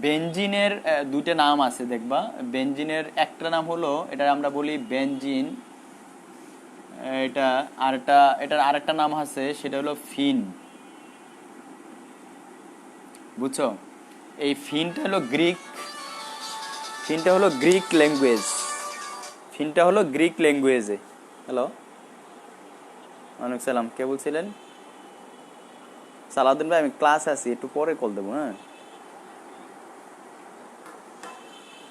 বেনজিনের 2টা নাম আছে, দেখবা বেনজিনের একটা নাম হলো, এটা আমরা বলি বেনজিন, এটা আরেকটা, এটার আরেকটা নাম আছে, সেটা হলো ফিন, বুঝছো। এই ফিনটা হলো গ্রিক, ফিনটা হলো গ্রিক ল্যাঙ্গুয়েজ, ফিনটা হলো গ্রিক ল্যাঙ্গুয়েজে। হ্যালো, ওয়ালাইকুম সালাম, কে বলছিলেন? সালাউদ্দিন ভাই আমি ক্লাসে আছি, একটু পরে কল দেবো। হ্যাঁ,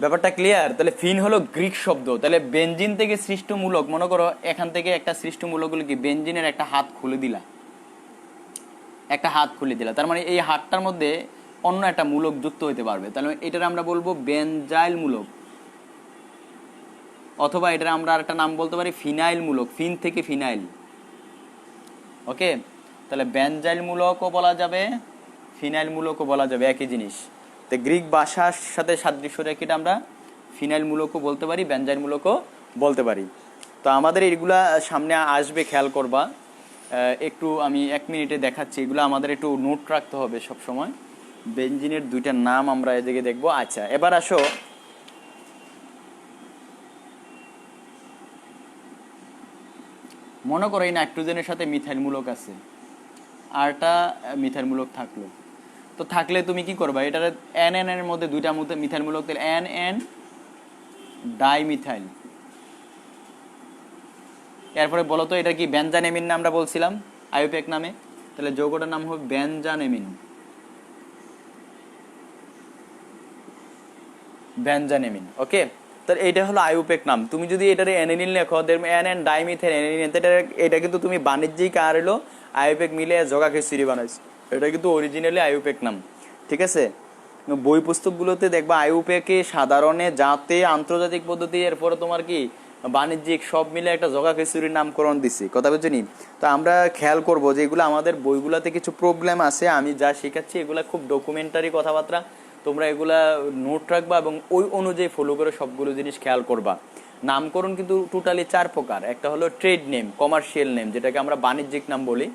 ব্যাপারটা ক্লিয়ার? তাহলে ফিন হলো গ্রিক শব্দ, তাহলে বেনজিন থেকে সৃষ্টমূলক, মনে করো এখান থেকে একটা সৃষ্টমূলক হলো কি, বেনজিনের একটা হাত খুলে দিলা, একটা হাত খুলে দিলা, তার মানে এই হাতটার মধ্যে অন্য একটা মূলক যুক্ত হইতে পারবে, তাহলে এটার আমরা বলবো বেনজাইল মূলক, অথবা এটার আমরা একটা নাম বলতে পারি ফিনাইল মূলক, ফিন থেকে ফিনাইল। ওকে, তাহলে বেনজাইল মূলকও বলা যাবে, ফিনাইল মূলকও বলা যাবে, একই জিনিস। তো গ্রিক ভাষার সাথে সাদৃশ্য রেখে আমরা ফিনাইল মূলকও বলতে পারি, বেনজাইল মূলকও বলতে পারি। তো আমাদের এগুলা সামনে আসবে, খেয়াল করবা। একটু আমি 1 মিনিটে দেখাচ্ছি, এগুলো আমাদের একটু নোট রাখতে হবে সব সময়। বেনজিনের দুইটা নাম আমরা এদিকে দেখবো। আচ্ছা, এবার আসো মনে করো এই নাইট্রোজেনের সাথে মিথাইল মূলক আছে, আরটা মিথাইল মূলক থাকলো, তো থাকলে তুমি কি করবা, এটার এন এন এর মধ্যে দুইটা মিথাইল মূলক, তাহলে এন এন ডাইমিথাইল। এরপরে বলো তো এটা কি বেনজানেমিন না আমরা বলছিলাম আইউপ্যাক নামে, তাহলে যৌগটার নাম হবে বেনজানেমিন, বেনজানেমিন। ওকে, তাহলে এটা হলো আইউপ্যাক নাম। তুমি যদি এটারে অ্যানিলিন লেখো, এন এন ডাইমিথাইল অ্যানিলিন, এটা কিন্তু তুমি বাণিজ্যিক আর হলো আইউপ্যাক মিলে জগা খিচুড়ি বানাইছো, এটা কিন্তু অরিজিনালি আইউপ্যাক নাম। ঠিক আছে, বই পুস্তকগুলোতে দেখবা আইউপ্যাকে সাধারণে জাতে আন্তর্জাতিক পদ্ধতি, এরপরে তোমার কি বাণিজ্যিক সব মিলে একটা জগা খিচুড়ির নামকরণ দিছি, কথা বুঝছি। তো আমরা খেয়াল করবো যে এগুলো আমাদের বইগুলোতে কিছু প্রবলেম আছে, আমি যা শেখাচ্ছি এগুলা খুব ডকুমেন্টারি কথাবার্তা, তোমরা এগুলা নোট রাখবা এবং ওই অনুযায়ী ফলো করে সবগুলো জিনিস খেয়াল করবা। নামকরণ কিন্তু টোটালি 4 প্রকার, একটা হলো ট্রেড নেম, কমার্শিয়াল নেম যেটাকে আমরা বাণিজ্যিক নাম বলি,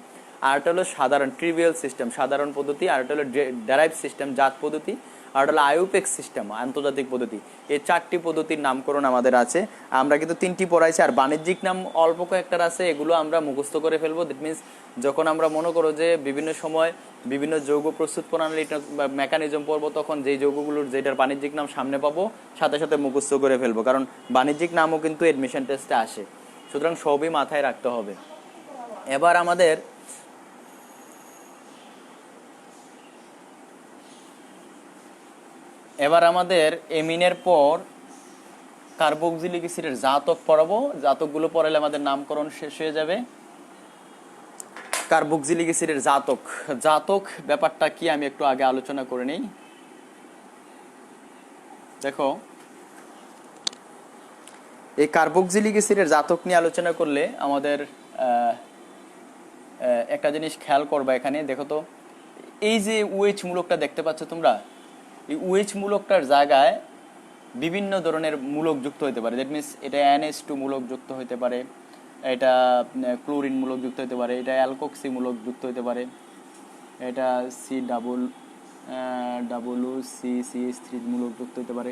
আরেকটা হলো সাধারণ ট্রিভিয়াল সিস্টেম, সাধারণ পদ্ধতি, আরেকটা হলো ডেরাইভ সিস্টেম, জাত পদ্ধতি, আর হলো আইউপ্যাক সিস্টেম, আন্তর্জাতিক পদ্ধতি। এই 4টি পদ্ধতির নামকরণ আমাদের আছে, আমরা কিন্তু 3টি পড়াইছি, আর বাণিজ্যিক নাম অল্প কয়েকটার আছে, এগুলো আমরা মুখস্থ করে ফেলবো। দ্যাট মিনস যখন আমরা মনে করো যে বিভিন্ন সময় বিভিন্ন যৌগ প্রস্তুত প্রণালী মেকানিজম পড়বো, তখন যেই যৌগগুলোর যেটার বাণিজ্যিক নাম সামনে পাবো সাথে সাথে মুখস্থ করে ফেলবো, কারণ বাণিজ্যিক নামও কিন্তু এডমিশন টেস্টে আসে, সুতরাং সবই মাথায় রাখতে হবে। এবার আমাদের এমিনের পর কার্বক্সিলিক অ্যাসিডের জাতক পড়াবো, জাতকগুলো পড়ালে আমাদের নামকরণ শেষ হয়ে যাবে। কার্বক্সিলিক অ্যাসিডের জাতক ব্যাপারটা কি আমি একটু আগে আলোচনা করে নিই। দেখো, এই কার্বক্সিলিক অ্যাসিডের জাতক নিয়ে আলোচনা করলে আমাদের একটা জিনিস খেয়াল করবা, এখানে দেখো তো, এই যে OH মূলকটা দেখতে পাচ্ছ তোমরা, এই OH মূলকটার জায়গায় বিভিন্ন ধরনের মূলক যুক্ত হতে পারে। দ্যাট মিনস এটা NH2 মূলক যুক্ত হতে পারে, এটা ক্লোরিন মূলক যুক্ত হতে পারে, এটা অ্যালকক্সি মূলক যুক্ত হতে পারে, এটা COOCH3 মূলক যুক্ত হতে পারে,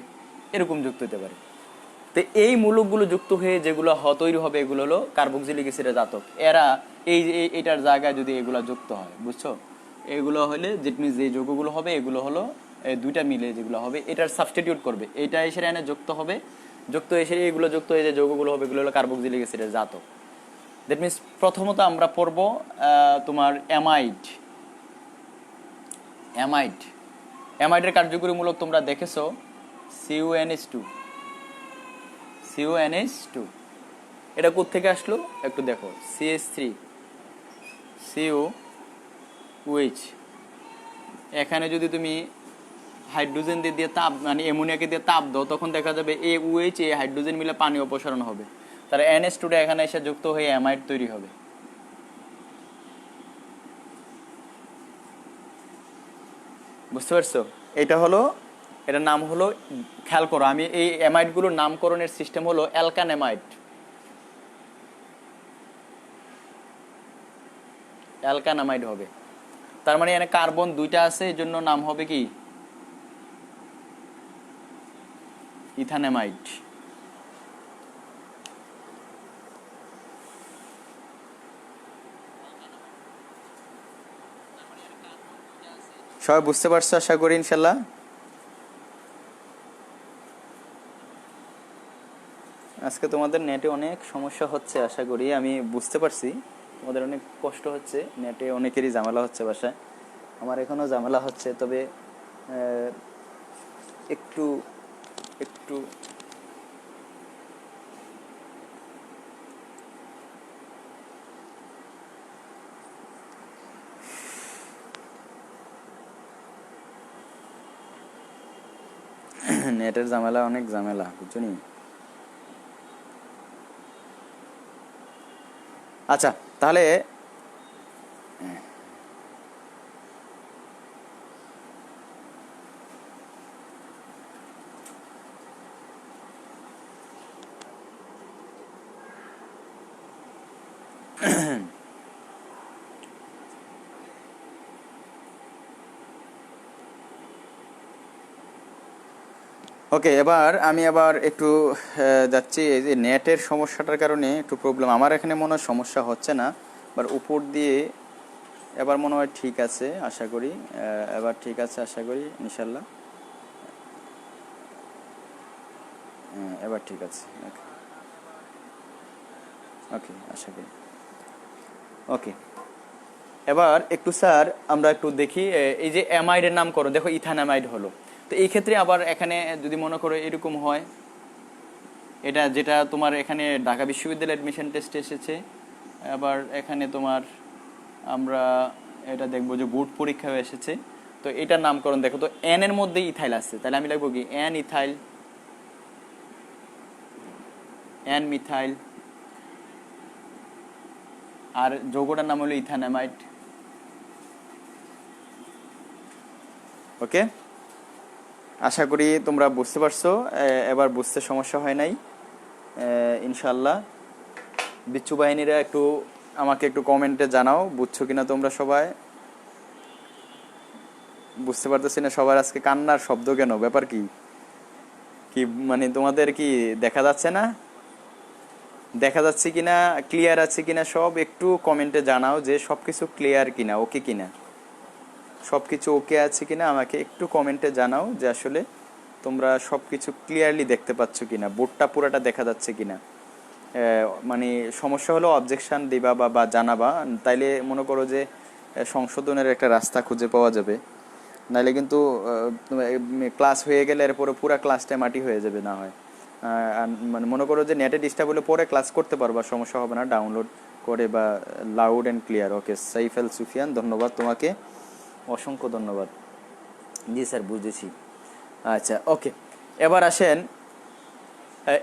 এরকম যুক্ত হতে পারে। তো এই মূলকগুলো যুক্ত হয়ে যেগুলো তৈরি হবে এগুলো হলো কার্বক্সিলিক অ্যাসিডের জাতক। এরা এটার জায়গায় যদি এগুলো যুক্ত হয়, বুঝছো, এগুলো হলে যেট মিনস যে যৌগগুলো হবে এগুলো হলো দুইটা মিলে যেগুলো হবে এটার সাবস্টিটিউট করবে, এটা এসে এনে যুক্ত হবে, যুক্ত এসে এগুলো যুক্ত হয়ে যে যৌগগুলো হবে এগুলো হলো কার্বক্সিলিক অ্যাসিডের জাতক। দ্যাট মিনস প্রথমত আমরা পড়বো তোমার অ্যামাইডের কার্যকরী মূলক তোমরা দেখেছো CONH2। এটা কোত্থেকে আসলো একটু দেখো, CH3COOH। এখানে যদি তুমি হাইড্রোজেন দিয়ে তাপ মানে অ্যামোনিয়াকে দিয়ে তাপ দাও, তখন দেখা যাবে এই OH এই হাইড্রোজেন মিলে পানি অপসারণ হবে, তার NH2টা এখানে এসে যুক্ত হয়ে অ্যামাইড তৈরি হবে। বুঝতে পারছো? এটার নাম হলো, খেয়াল করো, আমি এই অ্যামাইডগুলোর নামকরণের সিস্টেম হলো অ্যালকানামাইড হবে। তার মানে এখানে কার্বন 2টা আছে, এই জন্য নাম হবে কি ইথানামাইড। সবাই বুঝতে পারছো আশা করি ইনশাল্লাহ। আজকে তোমাদের নেটে অনেক সমস্যা হচ্ছে, আশা করি আমি বুঝতে পারছি তোমাদের অনেক কষ্ট হচ্ছে, নেটে অনেকেরই ঝামেলা হচ্ছে বাসায়। আমার এখনও ঝামেলা হচ্ছে, তবে একটু একটু নেটের ঝামেলা, অনেক ঝামেলা, বুঝছো নি? আচ্ছা, তাহলে ওকে, এবার আমি আবার একটু যাচ্ছি। এই যে নেটের সমস্যাটার কারণে একটু প্রবলেম, আমার এখানে মনে হয় সমস্যা হচ্ছে না, এবার উপর দিয়ে এবার মনে হয় ঠিক আছে, আশা করি এবার ঠিক আছে, আশা করি ইনশাল্লাহ। এবার ঠিক আছে, ওকে ওকে, আশা করি ওকে। এবার একটু স্যার আমরা একটু দেখি, এই যে অ্যামাইডের নামকরণ, দেখো ইথানামাইড হলো। তো এই ক্ষেত্রে আবার এখানে যদি মনে করো এরকম হয়, এটা যেটা তোমার এখানে ঢাকা বিশ্ববিদ্যালয় অ্যাডমিশন টেস্টে এসেছে, আবার এখানে তোমার আমরা এটা দেখবো যে বোর্ড পরীক্ষায় এসেছে। তো এটার নামকরণ দেখো, তো এন এর মধ্যে ইথাইল আছে, তাহলে আমি লিখবো কি এন ইথাইল, এন মিথাইল, আর যৌগটার নাম হলো ইথানামাইড। ওকে, আশা করি তোমরা বুঝতে পারছো, এবার বুঝতে সমস্যা হয় নাই ইনশাল্লাহ। বিচ্ছু বাহিনীরা একটু আমাকে একটু কমেন্টে জানাও বুঝছো কিনা তোমরা সবাই। বুঝতে পারতেছি না সবার আজকে কান্নার শব্দ কেন, ব্যাপার কি? কি মানে তোমাদের কি দেখা যাচ্ছে না? দেখা যাচ্ছে কিনা, ক্লিয়ার আছে কিনা সব একটু কমেন্টে জানাও যে সবকিছু ক্লিয়ার কিনা, ওকে কিনা, সবকিছু ওকে আছে কিনা আমাকে একটু কমেন্টে জানাও যে আসলে তোমরা সবকিছু ক্লিয়ারলি দেখতে পাচ্ছ কিনা, বোর্ডটা পুরোটা দেখা যাচ্ছে কিনা। মানে সমস্যা হলো অবজেকশন দিবা বা জানাবা, তাইলে মনে করো যে সংশোধনের একটা রাস্তা খুঁজে পাওয়া যাবে। নাইলে কিন্তু ক্লাস হয়ে গেলে এরপরে পুরো ক্লাসটা মাটি হয়ে যাবে না হয়। মানে মনে করো যে নেটে ডিস্টার্ব হলে পরে ক্লাস করতে পারবা, সমস্যা হবে না, ডাউনলোড করে বা লাউড অ্যান্ড ক্লিয়ার। ওকে, সাইফ আল সুফিয়ান, ধন্যবাদ তোমাকে, অসংখ্য ধন্যবাদ। জি স্যার, বুঝেছি। আচ্ছা, ওকে, এবার আসেন,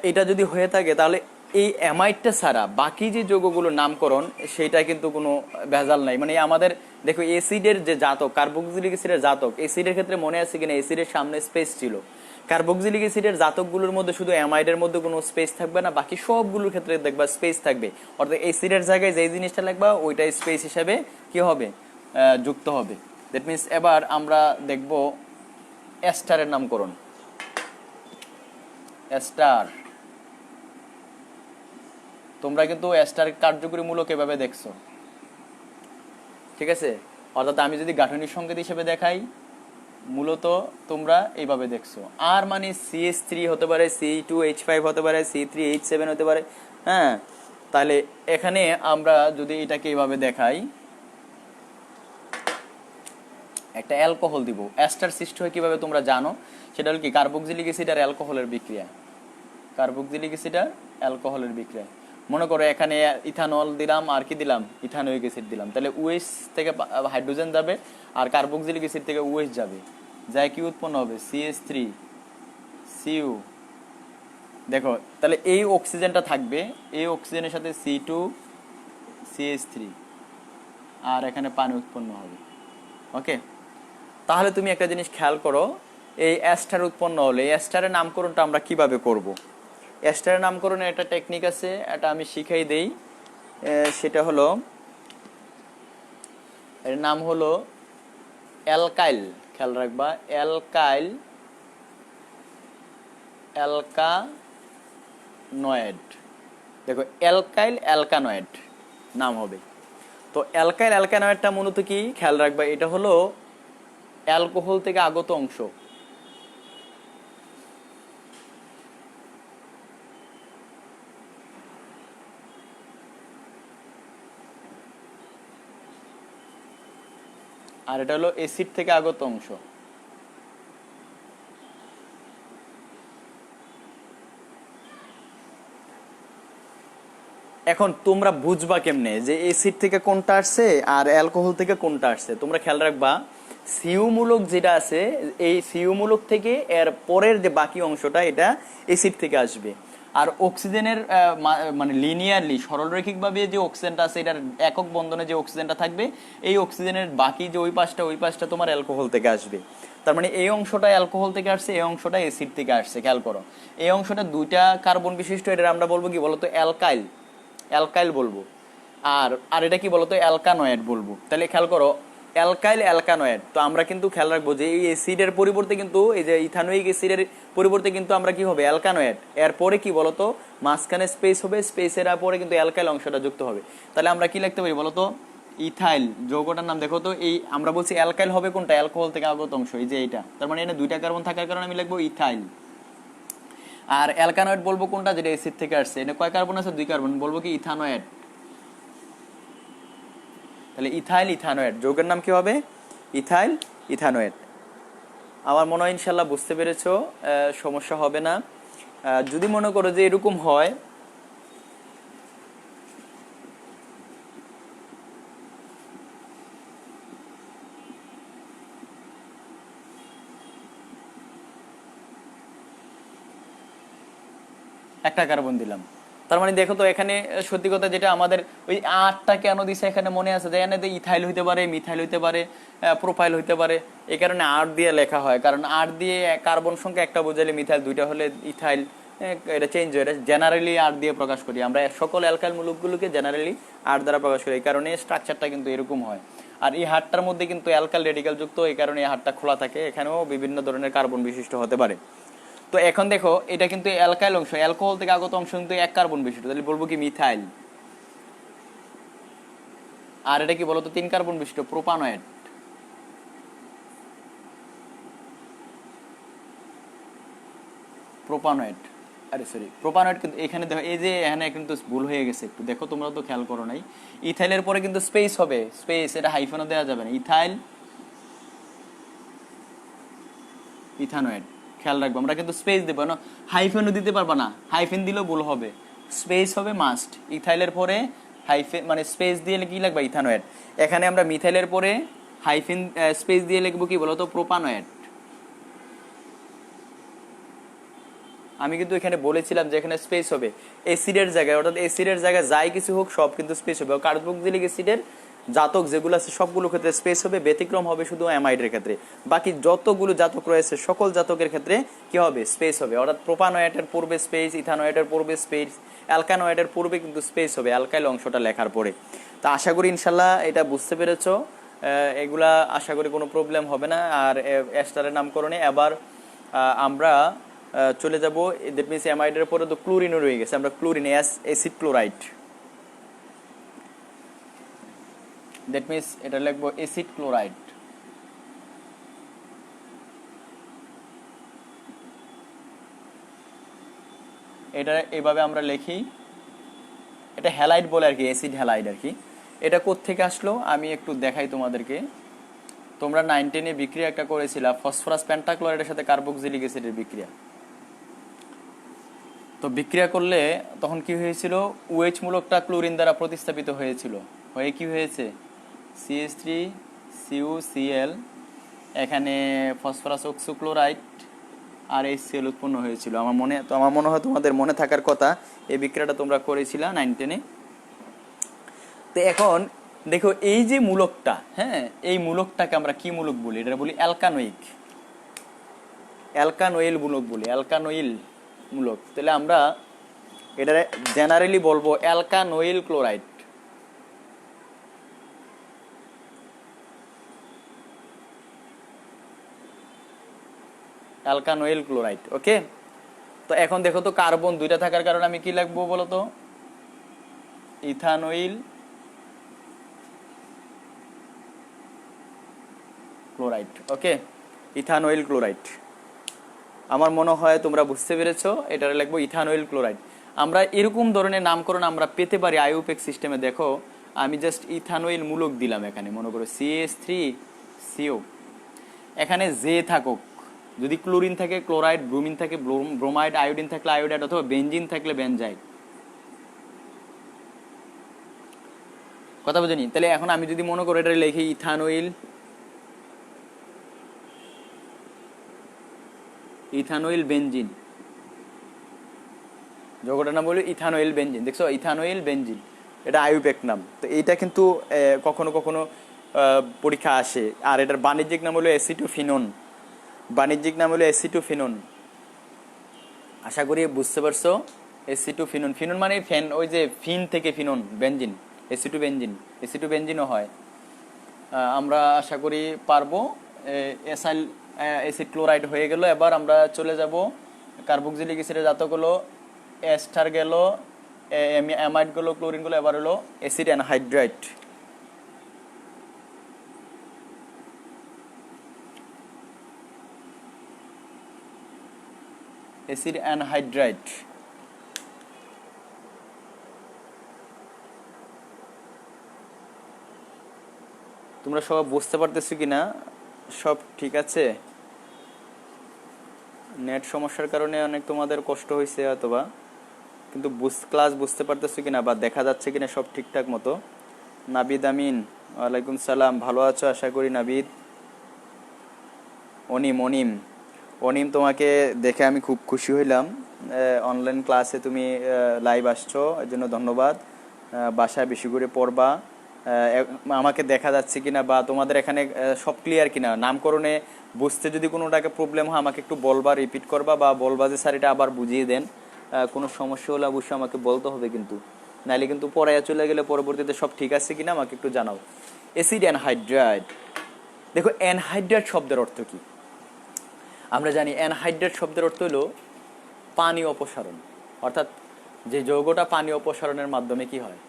এটা যদি হয়ে থাকে তাহলে এই অ্যামাইডটা ছাড়া বাকি যে যৌগগুলোর নামকরণ সেইটা কিন্তু কোনো ভেজাল নাই। মানে আমাদের দেখো এসিডের যে জাতক, কার্বক্সিলিক অ্যাসিডের জাতক, এসিডের ক্ষেত্রে মনে আছে কিনা এসিডের সামনে স্পেস ছিল, কার্বক্সিলিক অ্যাসিডের জাতকগুলোর মধ্যে শুধু অ্যামাইডের মধ্যে কোনো স্পেস থাকবে না, বাকি সবগুলোর ক্ষেত্রে দেখবা স্পেস থাকবে। অর্থাৎ এসিডের জায়গায় যে জিনিসটা লাগবা ওইটা স্পেস হিসাবে কি হবে, যুক্ত হবে। দ্যাট মিনস এবার আমরা দেখব এস্টারের নামকরণ। এস্টার, তোমরা কিন্তু এস্টার কার্যকরীমূলক এভাবে দেখছো, ঠিক আছে? অর্থাৎ আমি যদি গাঠনিক সংকেত হিসেবে দেখাই, মূলত তোমরা এইভাবে দেখছো। আর মানে CH3 হতে পারে, C2H5 হতে পারে, C3H7 হতে পারে। হ্যাঁ, তাহলে এখানে আমরা যদি এটাকে এইভাবে দেখাই, একটা অ্যালকোহল দিব, এস্টার সৃষ্টি হয় কিভাবে তোমরা জানো, সেটা হল কি কার্বক্সিলিক অ্যাসিড আর অ্যালকোহলের বিক্রিয়া। কার্বক্সিলিক অ্যাসিড আর অ্যালকোহলের বিক্রিয়া। মনে করো এখানে ইথানল দিলাম, আর কি দিলাম, ইথানোয়িক অ্যাসিড দিলাম, তাহলে ওএইচ থেকে হাইড্রোজেন যাবে আর কার্বক্সিলিক অ্যাসিড থেকে ওএইচ যাবে, যাই কি উৎপন্ন হবে CH3CU। দেখো তাহলে এই অক্সিজেনটা থাকবে, এই অক্সিজেনের সাথে C2CH3, আর এখানে পানি উৎপন্ন হবে। ওকে, তাহলে তুমি একটা জিনিস খেয়াল করো, এই অ্যাস্টার উৎপন্ন হলে এই অ্যাস্টারের নামকরণটা আমরা কিভাবে করব। অ্যাস্টারের নামকরণের একটা টেকনিক আছে, এটা আমি শিখাই দেই। সেটা হলো, এর নাম হলো অ্যালকাইল, খেয়াল রাখবা, অ্যালকাইল অ্যালকানয়েড। দেখো অ্যালকাইল অ্যালকানয়েড নাম হবে। তো অ্যালকাইল অ্যালকানয়েডটা মূলত কি, খেয়াল রাখবা, এটা হলো অ্যালকোহল থেকে আগত অংশ। আর এটা হলো অ্যাসিড থেকে আগত অংশ। এখন তোমরা বুঝবা কেমনে যে অ্যাসিড থেকে কোনটা আসছে আর অ্যালকোহল থেকে কোনটা আসছে? তোমরা খেয়াল রাখবা, সিউ মূলক যেটা আছে, এই সিউ মূলক থেকে এর পরের যে বাকি অংশটা এটা অ্যাসিড থেকে আসবে। আর অক্সিজেনের মানে লিনিয়ারলি সরলরৈখিকভাবে যে অক্সিজেনটা আছে, এটার একক বন্ধনে যে অক্সিজেনটা থাকবে, এই অক্সিজেনের বাকি যে ওই পাশটা তোমার অ্যালকোহল থেকে আসবে। তার মানে এই অংশটা অ্যালকোহল থেকে আসছে, এই অংশটা অ্যাসিড থেকে আসছে। খেয়াল করো, এই অংশটা দুইটা কার্বন বিশিষ্ট, এটা আমরা বলবো কি বলতো? অ্যালকাইল, অ্যালকাইল বলবো। আর আর এটা কি বলতো? অ্যালকানয়েড বলবো। তাহলে খেয়াল করো, অ্যালকাইল অ্যালকানয়েড। তো আমরা কিন্তু খেয়াল রাখবো যে এই অ্যাসিডের পরিবর্তে কিন্তু এই যে ইথানোয়িক অ্যাসিডের পরিবর্তে কিন্তু আমরা কি হবে? অ্যালকানয়েড। এরপরে কি বলতো? মাঝখানে স্পেস হবে, স্পেসের পরে কিন্তু অ্যালকাইল অংশটা যুক্ত হবে। তাহলে আমরা কি লিখতে পারি বলতো? ইথাইল যৌগটার নাম দেখো তো, এই আমরা বলছি অ্যালকাইল হবে কোনটা? অ্যালকোহল থেকে আগত অংশ, এই যে এইটা। তার মানে এখানে দুইটা কার্বন থাকার কারণে আমি লিখবো ইথাইল। আর অ্যালকানয়েড বলবো কোনটা? যেটা অ্যাসিড থেকে আসছে। এখানে কয় কার্বন আছে? 2 কার্বন, বলবো কি? ইথানোয়েড। তাহলে ইথাইল ইথানোয়েড যৌগের নাম কি হবে? ইথাইল ইথানোয়েড। আমার মনে হয় ইনশাল্লাহ বুঝতে পেরেছো, সমস্যা হবে না। যদি মনে করো যে এরকম হয়, একটা কার্বন দিলাম, তার মানে দেখো তো এখানে সত্যি কথা যেটা আমাদের ওই আটটা কেন দিছে এখানে মনে আছে যে এখানে ইথাইল হইতে পারে, মিথাইল হইতে পারে, প্রোপাইল হইতে পারে, এই কারণে আট দিয়ে লেখা হয়। কারণ আট দিয়ে কার্বন সংখ্যা একটা বোঝালে মিথাইল, দুইটা হলে ইথাইল, এটা চেঞ্জ হয়। এটা জেনারেলি আট দিয়ে প্রকাশ করি আমরা, সকল অ্যালকাইল মূলকগুলোকে জেনারেলি আট দ্বারা প্রকাশ করি। এই কারণে স্ট্রাকচারটা কিন্তু এরকম হয়। আর এই হাটটার মধ্যে কিন্তু অ্যালকাইল রেডিক্যাল যুক্ত, এই কারণে এই হাটটা খোলা থাকে। এখানেও বিভিন্ন ধরনের কার্বন বিশিষ্ট হতে পারে। তো এখন দেখো, এটা কিন্তু অ্যালকাইল অংশ, অ্যালকোহল থেকে আগত অংশ কিন্তু এক কার্বন বিশিষ্ট, তাহলে বলবো কি? মিথাইল। আর এটা কি বলতো? 3 কার্বন বিশিষ্ট, প্রোপানয়েড। প্রোপানয়েড, আরে সরি, প্রোপানয়েড। কিন্তু এখানে দেখো, এই যে এখানে কিন্তু ভুল হয়ে গেছে একটু, দেখো তোমরা তো খেয়াল করো নাই। ইথাইলের পরে কিন্তু স্পেস হবে, স্পেস, এটা হাইফেনও দেওয়া যাবে না। ইথাইল ইথানোয়েড, খেয়াল রাখবো। আমরা কিন্তু স্পেস দেবো না, হাইফেনও দিতে পারবা না, হাইফেন দিলেও ভুল হবে, স্পেস হবে মাস্ট। ইথাইলের পরে হাইফেন মানে স্পেস দিয়ে কি লিখবা? ইথানোয়েড। এখানে আমরা মিথাইলের পরে হাইফেন স্পেস দিয়ে লিখবো কি বলতো? প্রোপানয়েড। আমি কিন্তু এখানে বলেছিলাম যে এখানে স্পেস হবে অ্যাসিডের জায়গায়, অর্থাৎ অ্যাসিডের জায়গায় যাই কিছু হোক সব কিন্তু স্পেস হবে। কার্বক্সিলিক অ্যাসিডের জাতক যেগুলো আছে সবগুলো ক্ষেত্রে স্পেস হবে, ব্যতিক্রম হবে শুধু অ্যামাইডের ক্ষেত্রে। বাকি যতগুলো জাতক রয়েছে সকল জাতকের ক্ষেত্রে কি হবে? স্পেস হবে। অর্থাৎ প্রোপানয়েডের পূর্বে স্পেস, ইথানোয়েডের পূর্বে স্পেস, অ্যালকানোয়েডের পূর্বে কিন্তু স্পেস হবে অ্যালকাইল অংশটা লেখার পরে। তা আশা করি ইনশাল্লাহ এটা বুঝতে পেরেছো। এগুলা আশা করি কোনো প্রবলেম হবে না। আর এস্টারের নামকরণে এবার আমরা চলে যাব। দ্যাট মিনস অ্যামাইডের পরে তো ক্লোরিনও রয়ে গেছে, আমরা chlorine, acid chloride, that means এটা লিখবো অ্যাসিড ক্লোরাইড। এটা এইভাবে আমরা লিখি, এটা হ্যালাইড বলে আর কি, অ্যাসিড হ্যালাইড আর কি। এটা কোত্থেকে আসলো আমি একটু দেখাই তোমাদেরকে। তোমরা 9, 10-এ বিক্রিয়া একটা করেছিলা, ফসফরাস পেন্টাক্লোরাইডের সাথে কার্বক্সিলিক অ্যাসিডের বিক্রিয়া। তো বিক্রিয়া করলে তখন কি হয়েছিল? ওএইচ মূলকটা ক্লোরিন দ্বারা প্রতিস্থাপিত হয়েছিল, হয়ে কি হয়েছে? CH3CuCl, এখানে ফসফরাস অক্সোক্লোরাইড আর HCl উৎপন্ন হয়েছিল। আমার মনে হয় তোমাদের মনে থাকার কথা, এই বিক্রিয়াটা তোমরা করেছিলা 9, 10-এ। তো এখন দেখো, এই যে মূলকটা, হ্যাঁ, এই মূলকটাকে আমরা কি মূলক বলি? এটা বলি অ্যালকানোয়িক, অ্যালকানোইল মূলক বলি, অ্যালকানোইল মূলক। তাহলে আমরা এটা জেনারেলি বলবো অ্যালকানোইল ক্লোরাইড। অ্যালকানোইল ক্লোরাইড, ওকে। তো এখন দেখো তো, কার্বন দুইটা থাকার কারণে আমি কি লিখবো বলতো? ইথানোইল ক্লোরাইড, ওকে, ইথানোইল ক্লোরাইড। আমার মনে হয় তোমরা বুঝতে পেরেছো, এটা লিখবো ইথানোইল ক্লোরাইড। আমরা এরকম ধরনের নামকরণ আমরা পেতে পারি আইউপেক সিস্টেমে। দেখো আমি জাস্ট ইথানোইল মূলক দিলাম এখানে, মনে করো CH3 সিও। এখানে যে থাকুক, যদি ক্লোরিন থাকে ক্লোরাইড, ব্রোমিন থাকে ব্রোমাইড, আয়োডিন থাকলে আয়োডাইড, অথবা বেনজিন থাকলে বেনজাইড। কথা বুঝেনি? তাহলে এখন আমি যদি মনে করি এটা লিখি ইথানোইল, ইথানোইল বেনজিন, যৌগটার নাম হলো ইথানোইল বেনজিন। দেখছো, ইথানোইল বেনজিন, এটা আইউপ্যাক নাম। তো এইটা কিন্তু কখনো কখনো পরীক্ষা আসে। আর এটার বাণিজ্যিক নাম হলো অ্যাসিটোফিনন, বাণিজ্যিক নাম হলো অ্যাসিটোফিনন। আশা করি বুঝতে পারছো। অ্যাসিটোফিনন, ফিনন মানে ফেন, ওই যে ফিন থেকে ফিনন, বেনজিন, অ্যাসিটো বেনজিন, অ্যাসিটো বেনজিনও হয়। আমরা আশা করি পারবো। এসাইল অ্যাসিড ক্লোরাইড হয়ে গেল। এবার আমরা চলে যাব কার্বক্সিলিক অ্যাসিডের জাতকগুলো, এস্টার গেল, অ্যামাইড গেলো, ক্লোরিন গেলো, এবার হলো অ্যাসিড অ্যানহাইড্রাইট। Acid anhydride. তোমরা সবাই বুঝতে পারতেছো কিনা? সব ঠিক আছে? নেট সমস্যার কারণে অনেক তোমাদের কষ্ট হয়েছে অথবা, কিন্তু ক্লাস বুঝতে পারতেছো কিনা বা দেখা যাচ্ছে কিনা সব ঠিকঠাক মতো? নাবিদ আমিন, ওয়ালাইকুম সালাম, ভালো আছো আশা করি নাবিদ। অনিম, অনিম, অনিম, তোমাকে দেখে আমি খুব খুশি হইলাম। অনলাইন ক্লাসে তুমি লাইভ আসছো, এর জন্য ধন্যবাদ। বাসায় বেশি করে পড়বা। আমাকে দেখা যাচ্ছে কিনা বা তোমাদের এখানে সব ক্লিয়ার কিনা, নামকরণে বুঝতে যদি কোনোটাকে প্রবলেম হয় আমাকে একটু বলবা, রিপিট করবা বা বলবা যে স্যার এটা আবার বুঝিয়ে দেন। কোনো সমস্যা হলে অবশ্যই আমাকে বলতে হবে কিন্তু, নাহলে কিন্তু পড়ায় চলে গেলে পরবর্তীতে সব ঠিক আছে কিনা আমাকে একটু জানাও। Acid anhydride. দেখো, অ্যানহাইড্রাইট শব্দের অর্থ কি? আমরা জানি অ্যানহাইড্রেট শব্দের অর্থ হলো পানি অপসারণ, অর্থাৎ যে যৌগটা পানি অপসারণের মাধ্যমে কি হয়,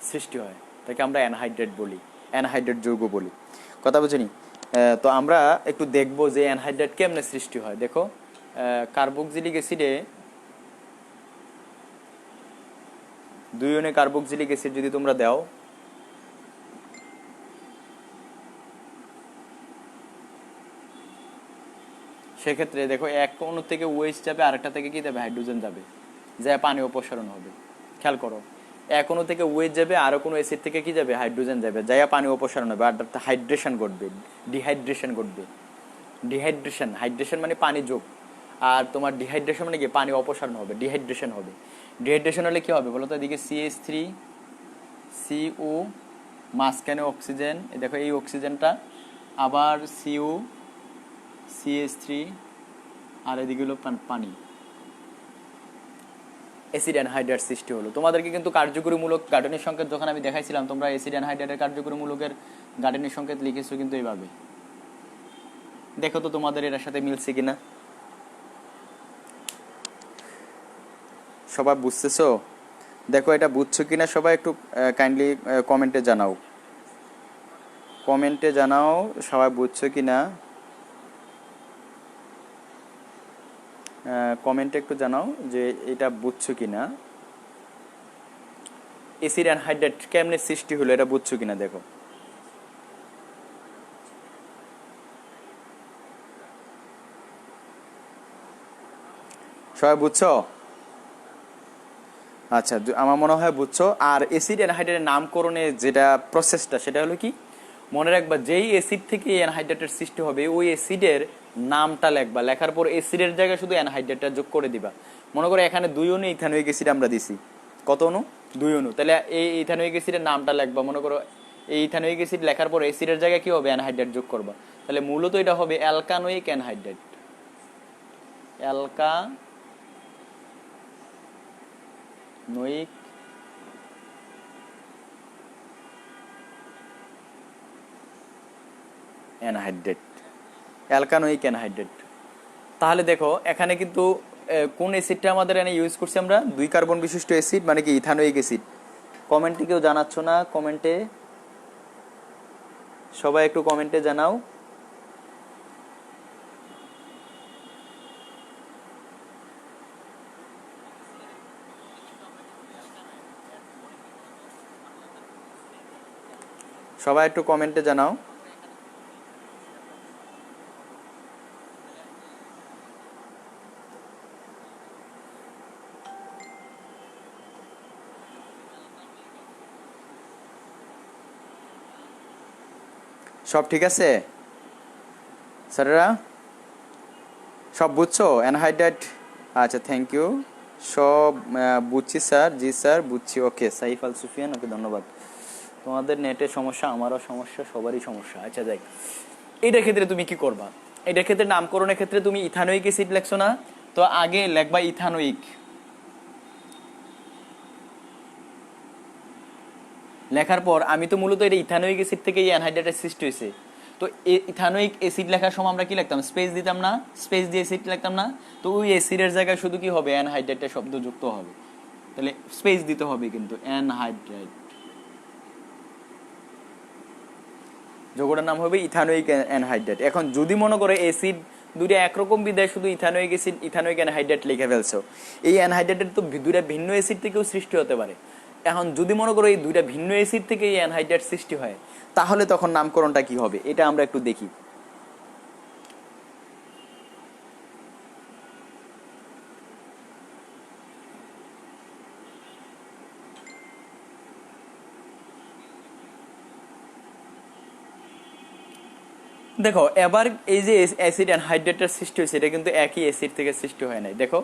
সৃষ্টি হয়, তাকে আমরা অ্যানহাইড্রেট বলি, অ্যানহাইড্রেট যৌগ বলি। কথা বুঝিনি? তো আমরা একটু দেখবো যে অ্যানহাইড্রেট কেমনে সৃষ্টি হয়। দেখো, কার্বক্সিলিক অ্যাসিডে 2 ইউনিট কার্বক্সিলিক অ্যাসিড যদি তোমরা দাও, সেক্ষেত্রে দেখো এক অণু থেকে ওয়েস্ট যাবে, আরেকটা থেকে কি যাবে, হাইড্রোজেন যাবে, যা পানি অপসারণ হবে। খেয়াল করো, এক অণু থেকে ওয়েস্ট যাবে, আরো কোনো অ্যাসিড থেকে কি যাবে, হাইড্রোজেন যাবে, যা পানি অপসারণ হবে, আর হাইড্রেশন ঘটবে, ডিহাইড্রেশন ঘটবে। ডিহাইড্রেশন, হাইড্রেশন মানে পানি যোগ, আর তোমার ডিহাইড্রেশন মানে কি, পানি অপসারণ হবে, ডিহাইড্রেশন হবে। ডিহাইড্রেশন হলে কি হবে বলো তো? এদিকে CH3 CO, মাঝখানে অক্সিজেন, দেখো এই অক্সিজেনটা, আবার CO CH3, আর এদিকে হলো পানি, অ্যাসিড অ্যানহাইড্রাইট সৃষ্টি হলো। তোমাদেরকে কিন্তু কার্যকরীমূলক গাঠনিক সংকেত যখন আমি দেখাইছিলাম, তোমরা অ্যাসিড অ্যানহাইড্রাইটের কার্যকরীমূলকের গাঠনিক সংকেত লিখেছো কিন্তু এইভাবে। দেখো তো তোমাদের এটার সাথে মিলছে কিনা, সবাই বুঝতেছো? দেখো এটা বুঝছো কিনা সবাই একটু কাইন্ডলি কমেন্টে জানাও, কমেন্টে জানাও সবাই বুঝছো কিনা, কমেন্টে একটু জানাও যে এটা বুঝছো কিনা। অ্যাসিড অ্যানহাইড্রাইট কেমনে সৃষ্টি হলো এটা বুঝছো কিনা দেখো। সবাই বুঝছো? আচ্ছা, আমার মনে হয় বুঝছো। আর অ্যাসিড অ্যানহাইড্রাইটের নামকরণে যেটা প্রসেসটা, সেটা হলো কি, মনে রাখবা যেই অ্যাসিড থেকে অ্যানহাইড্রেটের সৃষ্টি হবে ওই অ্যাসিডের নামটা লেখবা, লেখার পর অ্যাসিডের জায়গায় শুধু অ্যানহাইড্রেটটা যোগ করে দিবা। মনে করো এখানে 2 অণু ইথানোয়িক অ্যাসিড আমরা দিছি, কত অণু? 2 অণু, তাহলে এই ইথানোয়িক অ্যাসিডের নামটা লেখবা। মনে করো এই ইথানোয়িক অ্যাসিড লেখার পর অ্যাসিডের জায়গায় কি হবে, অ্যানহাইড্রেট যোগ করবা, তাহলে মূলত এটা হবে অ্যালকানোয়িক অ্যানহাইড্রেট, অ্যালকানোয়িক অ্যানহাইড্রেট, অ্যালকানোয়িক অ্যানহাইড্রেট। তাহলে দেখো এখানে কিন্তু কোন অ্যাসিডটা আমাদের এখানে ইউজ করছি আমরা, 2 কার্বন বিশিষ্ট অ্যাসিড, মানে কি ইথানোয়িক অ্যাসিড। কমেন্টে কেউ জানাচ্ছ না, কমেন্টে সবাই একটু কমেন্টে জানাও। সবাই একটু কমেন্টে জানাও। সব ঠিক আছে স্যারেরা? সব বুঝছো অ্যানহাইড্রেট? আচ্ছা, থ্যাংক ইউ। সব বুঝছি স্যার। জি স্যার, বুঝছি। ওকে, সাইফ আল সুফিয়ান, ওকে, ধন্যবাদ। তোমাদের নেটের সমস্যা, আমারও সমস্যা, সবারই সমস্যা। আচ্ছা, যাই। এটার ক্ষেত্রে তুমি কি করবা? এটার ক্ষেত্রে নামকরণের ক্ষেত্রে তুমি ইথানোইক অ্যাসিড লেখছো না, তো আগে লেখবা ইথানোইক। লেখার পর আমি তো মূলত এটা ইথানোইক অ্যাসিড থেকে এই অ্যানহাইড্রেটের সৃষ্টি হয়েছে, তো ইথানোইক অ্যাসিড লেখার সময় আমরা কি লিখতাম? স্পেস দিতাম না? স্পেস দিয়ে অ্যাসিড লিখতাম না? তো ওই অ্যাসিডের জায়গায় শুধু কি হবে? অ্যানহাইড্রেটের শব্দ যুক্ত হবে। তাহলে স্পেস দিতে হবে কিন্তু, অ্যানহাইড্রেট। যোগটার নাম হবে ইথানোইক অ্যানহাইড্রেট। এখন যদি মনে করো অ্যাসিড দুইটা একরকম বিদায় শুধু ইথানোইক অ্যাসিড ইথানোইক অ্যানহাইড্রেট লিখে ফেলছো, এই অ্যানহাইড্রেটের তো দুইটা ভিন্ন অ্যাসিড থেকেও সৃষ্টি হতে পারে। এখন যদি মনে করো এই দুইটা ভিন্ন অ্যাসিড থেকে এই অ্যানহাইড্রেট সৃষ্টি হয়, তাহলে তখন নামকরণটা কি হবে এটা আমরা একটু দেখি। দেখো এবার এই যে অ্যাসিড অ্যানহাইড্রেটের সৃষ্টি হয়েছে, এটা কিন্তু একই অ্যাসিড থেকে সৃষ্টি হয় নাই। দেখো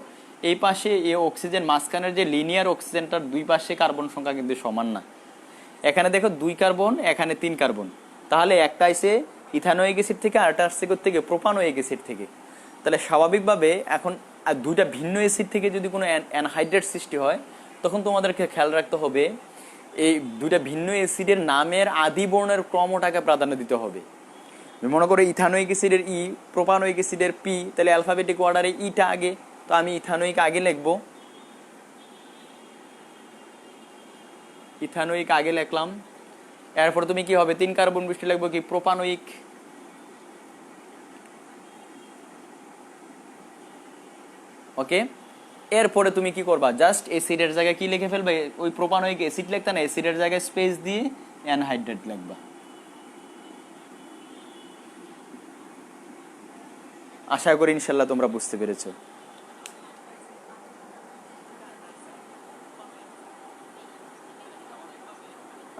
এই পাশে এই অক্সিজেন, মাঝখানের যে লিনিয়ার অক্সিজেনটার দুই পাশে কার্বন সংখ্যা কিন্তু সমান না। এখানে দেখো 2 কার্বন, এখানে 3 কার্বন। তাহলে একটা আসে ইথানোইক অ্যাসিড থেকে, আর একটা আসছে থেকে প্রোপানোইক অ্যাসিড থেকে। তাহলে স্বাভাবিকভাবে এখন দুইটা ভিন্ন অ্যাসিড থেকে যদি কোনো অ্যানহাইড্রেট সৃষ্টি হয়, তখন তোমাদেরকে খেয়াল রাখতে হবে এই দুইটা ভিন্ন অ্যাসিডের নামের আদি বর্ণের ক্রমটাকে প্রাধান্য দিতে হবে। মনে করো ইথানোইক অ্যাসিডের ই, প্রোপানোইক অ্যাসিডের পি, তাহলে অ্যালফাবেটিক অর্ডারে ইটা আগে, তো আমি ইথানোইক আগে লিখবো, ইথানোইক আগে লিখলাম। এরপর তুমি কি হবে? 3 কার্বন বৃষ্টি লিখবো কি? প্রোপানোইক। ওকে, এরপরে তুমি কি করবা? জাস্ট অ্যাসিডের জায়গায় কি লিখে ফেলবে? ওই প্রোপানোইক অ্যাসিড লিখতে না, অ্যাসিডের জায়গায় স্পেস দিয়ে অ্যানহাইড্রেট লিখবা। আশা করি ইনশাল্লাহ তোমরা বুঝতে পেরেছো।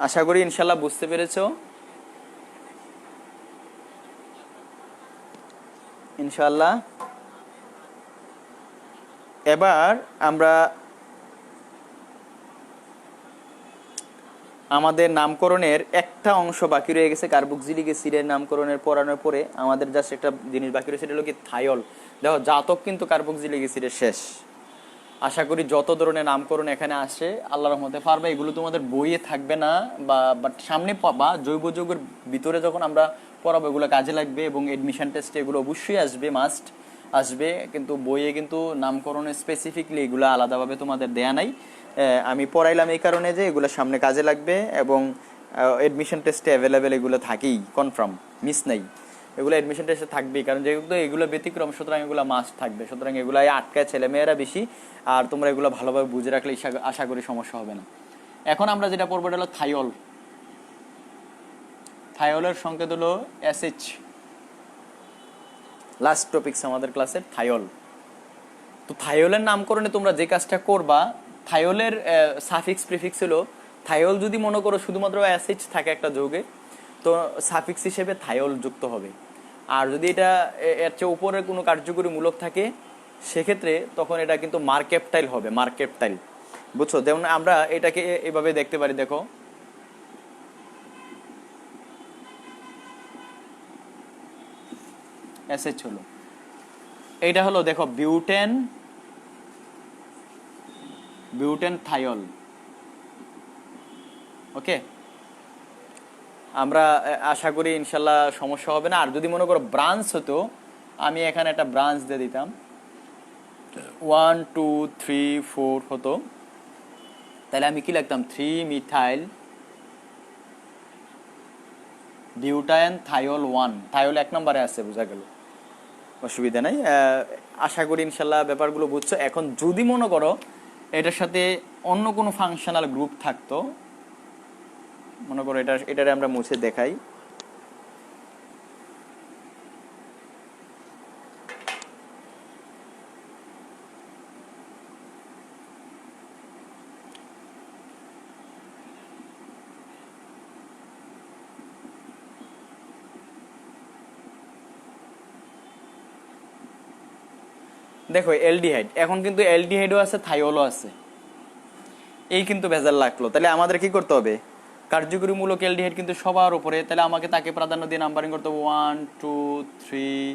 আশা করি ইনশাল্লাহ বুঝতে পেরেছো। ইনশাল্লাহ। এবার আমরা আমাদের নামকরণের একটা অংশ বাকি রয়ে গেছে। কার্বক্সিলিক অ্যাসিডের নামকরণের পড়ানোর পরে আমাদের জাস্ট একটা জিনিস বাকি রয়েছে, সেটা হলো কি থাইল। দেখো জাতক কিন্তু কার্বক্সিলিক অ্যাসিডের শেষ। আশা করি যত ধরনের নামকরণ এখানে আসে আল্লাহর রহমতে পারবে। এগুলো তোমাদের বইয়ে থাকবে না, বাট সামনে পাবা। জৈব যৌগের ভিতরে যখন আমরা পড়াবো এগুলো কাজে লাগবে, এবং এডমিশন টেস্টে এগুলো অবশ্যই আসবে, মাস্ট আসবে। কিন্তু বইয়ে কিন্তু নামকরণে স্পেসিফিকলি এগুলো আলাদাভাবে তোমাদের দেয়া নাই। আমি পড়াইলাম এই কারণে যে এগুলো সামনে কাজে লাগবে, এবং এডমিশন টেস্টে অ্যাভেলেবেল এগুলো থাকেই, কনফার্ম, মিস নাই। এগুলো এডমিশন টেস্টে থাকবেই, কারণ যেহেতু এগুলো ব্যতিক্রম, সুতরাং এগুলো মাস্ট থাকবে। সুতরাং এগুলো আটকায় ছেলেমেয়েরা বেশি, আর তোমরা এগুলো ভালোভাবে বুঝে রাখলে আশা করি সমস্যা হবে না। এখন আমরা যেটা পড়বো এটা হলো থাইল। থাইলের সংকেত হলো এসএইচ। লাস্ট টপিকস আমাদের ক্লাসের থাইল। তো থাইলের নামকরণে তোমরা যে কাজটা করবা, থাইলের সাফিক্স প্রিফিক্স হলো থাইল। যদি মনে করো শুধুমাত্র এসএইচ থাকে একটা যৌগে, তো সাফিক্স হিসেবে থাইল যুক্ত হবে। আর যদি এটা এর চেয়ে উপরের কোনো কার্যকরী মূলক থাকে, সেক্ষেত্রে তখন এটা কিন্তু মার্কেপটাইল হবে, মার্কেপটাইল। বুঝছো? যেমন আমরা এটাকে এভাবে দেখতে পারি, দেখো এসএইচ হলো, এইটা হলো দেখো বিউটেন, বিউটেন থাইল। ওকে, আমরা আশা করি ইনশাল্লাহ সমস্যা হবে না। আর যদি মনে করো ব্রাঞ্চ হতো, আমি এখানে একটা ব্রাঞ্চ দিয়ে দিতাম, 1 2 3 4 হতো, তাহলে আমি কি লিখতাম? 3 মিথাইল বিউটাইন থাইল 1। থাইল 1 নম্বরে আছে, বোঝা গেল, অসুবিধা নাই। আশা করি ইনশাল্লাহ ব্যাপারগুলো বুঝছো। এখন যদি মনে করো এটার সাথে অন্য কোনো ফাংশনাল গ্রুপ থাকতো, মনে করো এটারে আমরা মুছে দেখাই। দেখো এলডিহাইড, এখন কিন্তু এলডিহাইডও আছে, থাইওলও আছে, এই কিন্তু ভেজাল লাগলো। তাহলে আমাদের কি করতে হবে? কার্যকরীমূলক এলডিহাইড কিন্তু সবার উপরে, তাহলে আমাকে তাকে প্রাধান্য দিয়ে নাম্বারিং করতে হবে 1 2 3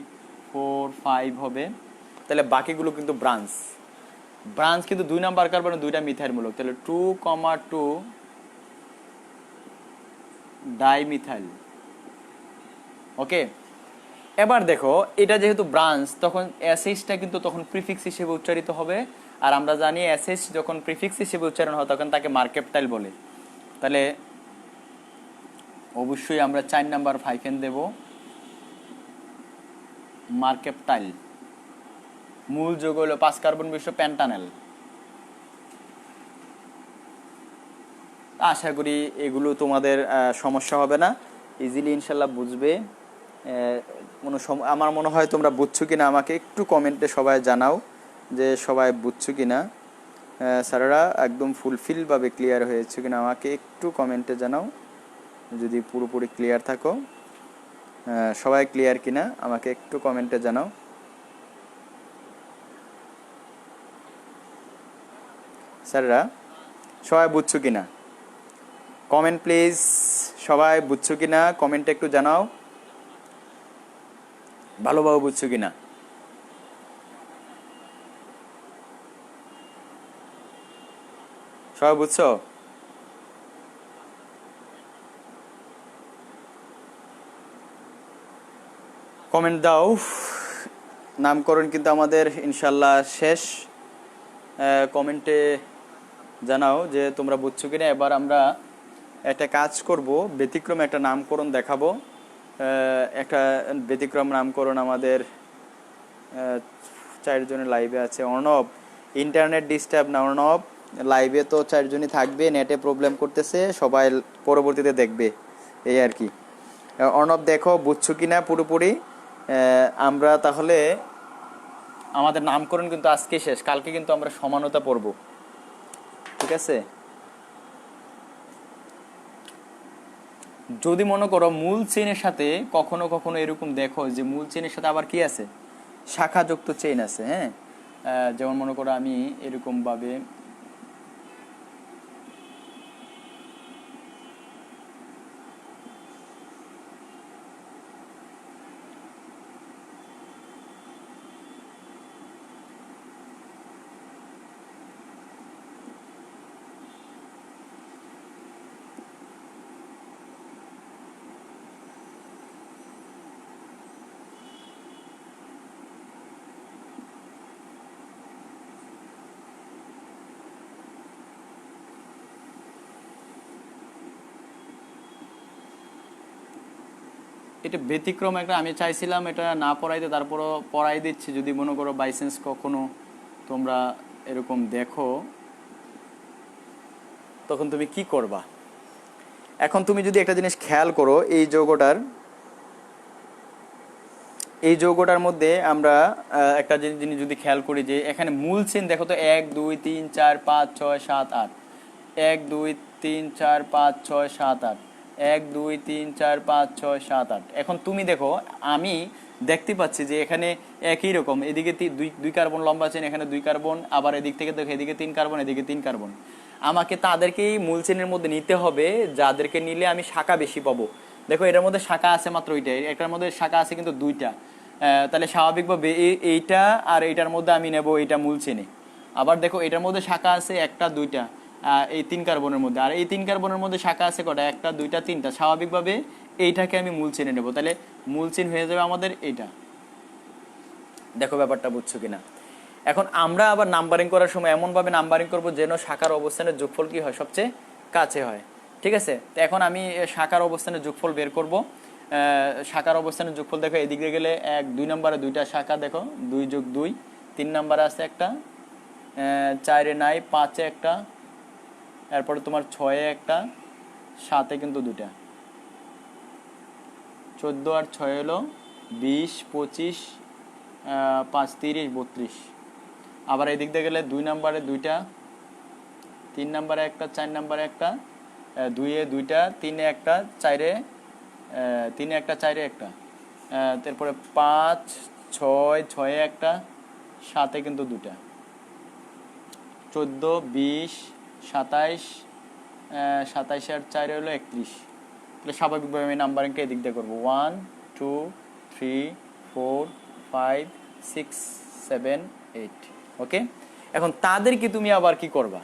4 5 হবে। তাহলে বাকিগুলো কিন্তু ব্রাঞ্চ, ব্রাঞ্চ কিন্তু 2 নাম্বার কার্বনে 2টা মিথাইল মূলক, তাহলে 2,2 ডাইমিথাইল। ওকে, এবার দেখো এটা যেহেতু ব্রাঞ্চ, তখন এসএইচটা কিন্তু তখন প্রিফিক্স হিসেবে উচ্চারিত হবে। আর আমরা জানি এসএইচ যখন প্রিফিক্স হিসেবে উচ্চারণ হয় তখন তাকে মার্কেপটাইল বলে। তাহলে অবশ্যই আমরা 4 নাম্বার 5N দেব, মার্কেপটাইল। মূল যৌগ হলো 5 কার্বন বিশিষ্ট পেন্টানেল। আশা করি এগুলো তোমাদের সমস্যা হবে না, ইজিলি ইনশাল্লাহ বুঝবে। কোনো আমার মনে হয় তোমরা বুঝছো কিনা আমাকে একটু কমেন্টে সবাই জানাও যে সবাই বুঝছো কিনা। স্যারেরা একদম ফুলফিলভাবে ক্লিয়ার হয়েছে কিনা আমাকে একটু কমেন্টে জানাও, যদি পুরোপুরি ক্লিয়ার থাকো। সবাই ক্লিয়ার কিনা আমাকে একটু কমেন্টে জানাও। স্যাররা সবাই বুঝছো কিনা কমেন্ট প্লিজ, সবাই বুঝছো কিনা কমেন্টে একটু জানাও, ভালোভাবে বুঝছো কিনা। সবাই বুঝছো? কমেন্ট দাও। নামকরণ কিন্তু আমাদের ইনশাল্লাহ শেষ। কমেন্টে জানাও যে তোমরা বুঝছো কিনা। এবার আমরা একটা কাজ করব, ব্যতিক্রম একটা নামকরণ দেখাবো। একটা ব্যতিক্রম নামকরণ আমাদের 4 জনের লাইভে আছে। অর্ণব, ইন্টারনেট ডিস্টার্ব না অর্ণব, লাইভে তো 4 জনই থাকবে, নেটে প্রবলেম করতেছে, সবাই পরবর্তীতে দেখবে, এই আর কি। অর্ণব দেখো বুঝছো কিনা পুরোপুরি। আমরা তাহলে আমাদের নামকরণ কিন্তু আজকে শেষ, কালকে কিন্তু আমরা সমানতা পড়ব, ঠিক আছে? যদি মনে করো মূল চেইনের সাথে কখনো কখনো এরকম দেখো যে মূল চেইনের সাথে আবার কি আছে, শাখাযুক্ত চেইন আছে। হ্যাঁ, যেমন মনে করো আমি এরকম ভাবে এটা ব্যতিক্রম একটা, আমি চাইছিলাম এটা না পড়াইতে, তারপরও পড়াই দিচ্ছি। যদি মনে করো বাইসেন্স কখনো তোমরা এরকম দেখো তখন তুমি কি করবা? এখন তুমি যদি একটা জিনিস খেয়াল করো, এই যৌগটার মধ্যে আমরা একটা জিনিস যদি খেয়াল করি যে এখানে মূল চেন দেখো তো 1 2 3 4 5 6 7 8, 1 2 3 4 5 6 7 8, 1 2 3 4 5 6 7 8। এখন তুমি দেখো আমি দেখতে পাচ্ছি যে এখানে একই রকম, এদিকে দুই কার্বন লম্বা চেন, এখানে 2 কার্বন, আবার এদিক থেকে দেখো এদিকে 3 কার্বন, এদিকে 3 কার্বন। আমাকে তাদেরকেই মূল চেনের মধ্যে নিতে হবে, যাদেরকে নিলে আমি শাখা বেশি পাবো। দেখো এটার মধ্যে শাখা আছে মাত্র ওইটা, এটার মধ্যে শাখা আছে কিন্তু 2টা। তাহলে স্বাভাবিকভাবে এইটা আর এইটার মধ্যে আমি নেব এইটা মূল চেনে। আবার দেখো এটার মধ্যে শাখা আছে 1টা 2টা, এই 3 কার্বনের মধ্যে, আর এই 3 কার্বনের মধ্যে শাখা আছে কটা, 1টা 2টা 3টা। স্বাভাবিকভাবে এইটাকে আমি মূল চেনে নেব, তাহলে মূল চেন হয়ে যাবে আমাদের এইটা। দেখো ব্যাপারটা বুঝছো কিনা? এখন আমরা আবার নাম্বারিং করার সময় এমনভাবে নাম্বারিং করব যেন শাখার অবস্থানের যোগফল কি হয়, সবচেয়ে কাছে হয়, ঠিক আছে? তো এখন আমি শাখার অবস্থানের যোগফল বের করব। শাখার অবস্থানের যোগফল দেখো এদিকে গেলে 1 2 নম্বরে 2টা শাখা, দেখো 2 যোগ 2, 3 নম্বরে আছে একটা, 4-এ নাই, 5-এ একটা, এরপরে তোমার 6-এ একটা, 7-এ কিন্তু 2টা, 14 আর 6 হলো 20 25, 5 30 32। আবার এদিক দিয়ে গেলে 2 নম্বরে 2টা, 3 নম্বরে একটা, 4 নম্বরে একটা, 2-এ 2টা, 3-এ একটা, 4-এ 3-এ একটা, 4-এ একটা, তারপরে 5 6 6-এ একটা, সাথে কিন্তু দুটা, 14, 20, 27, 27 আর 4 হলো 31। তাহলে স্বাভাবিকভাবে আমি নাম্বারিংকে এদিক দিয়ে করবো 1 2 3 4 5 6 7 8। ওকে, এখন তাদেরকে তুমি আবার কি করবা,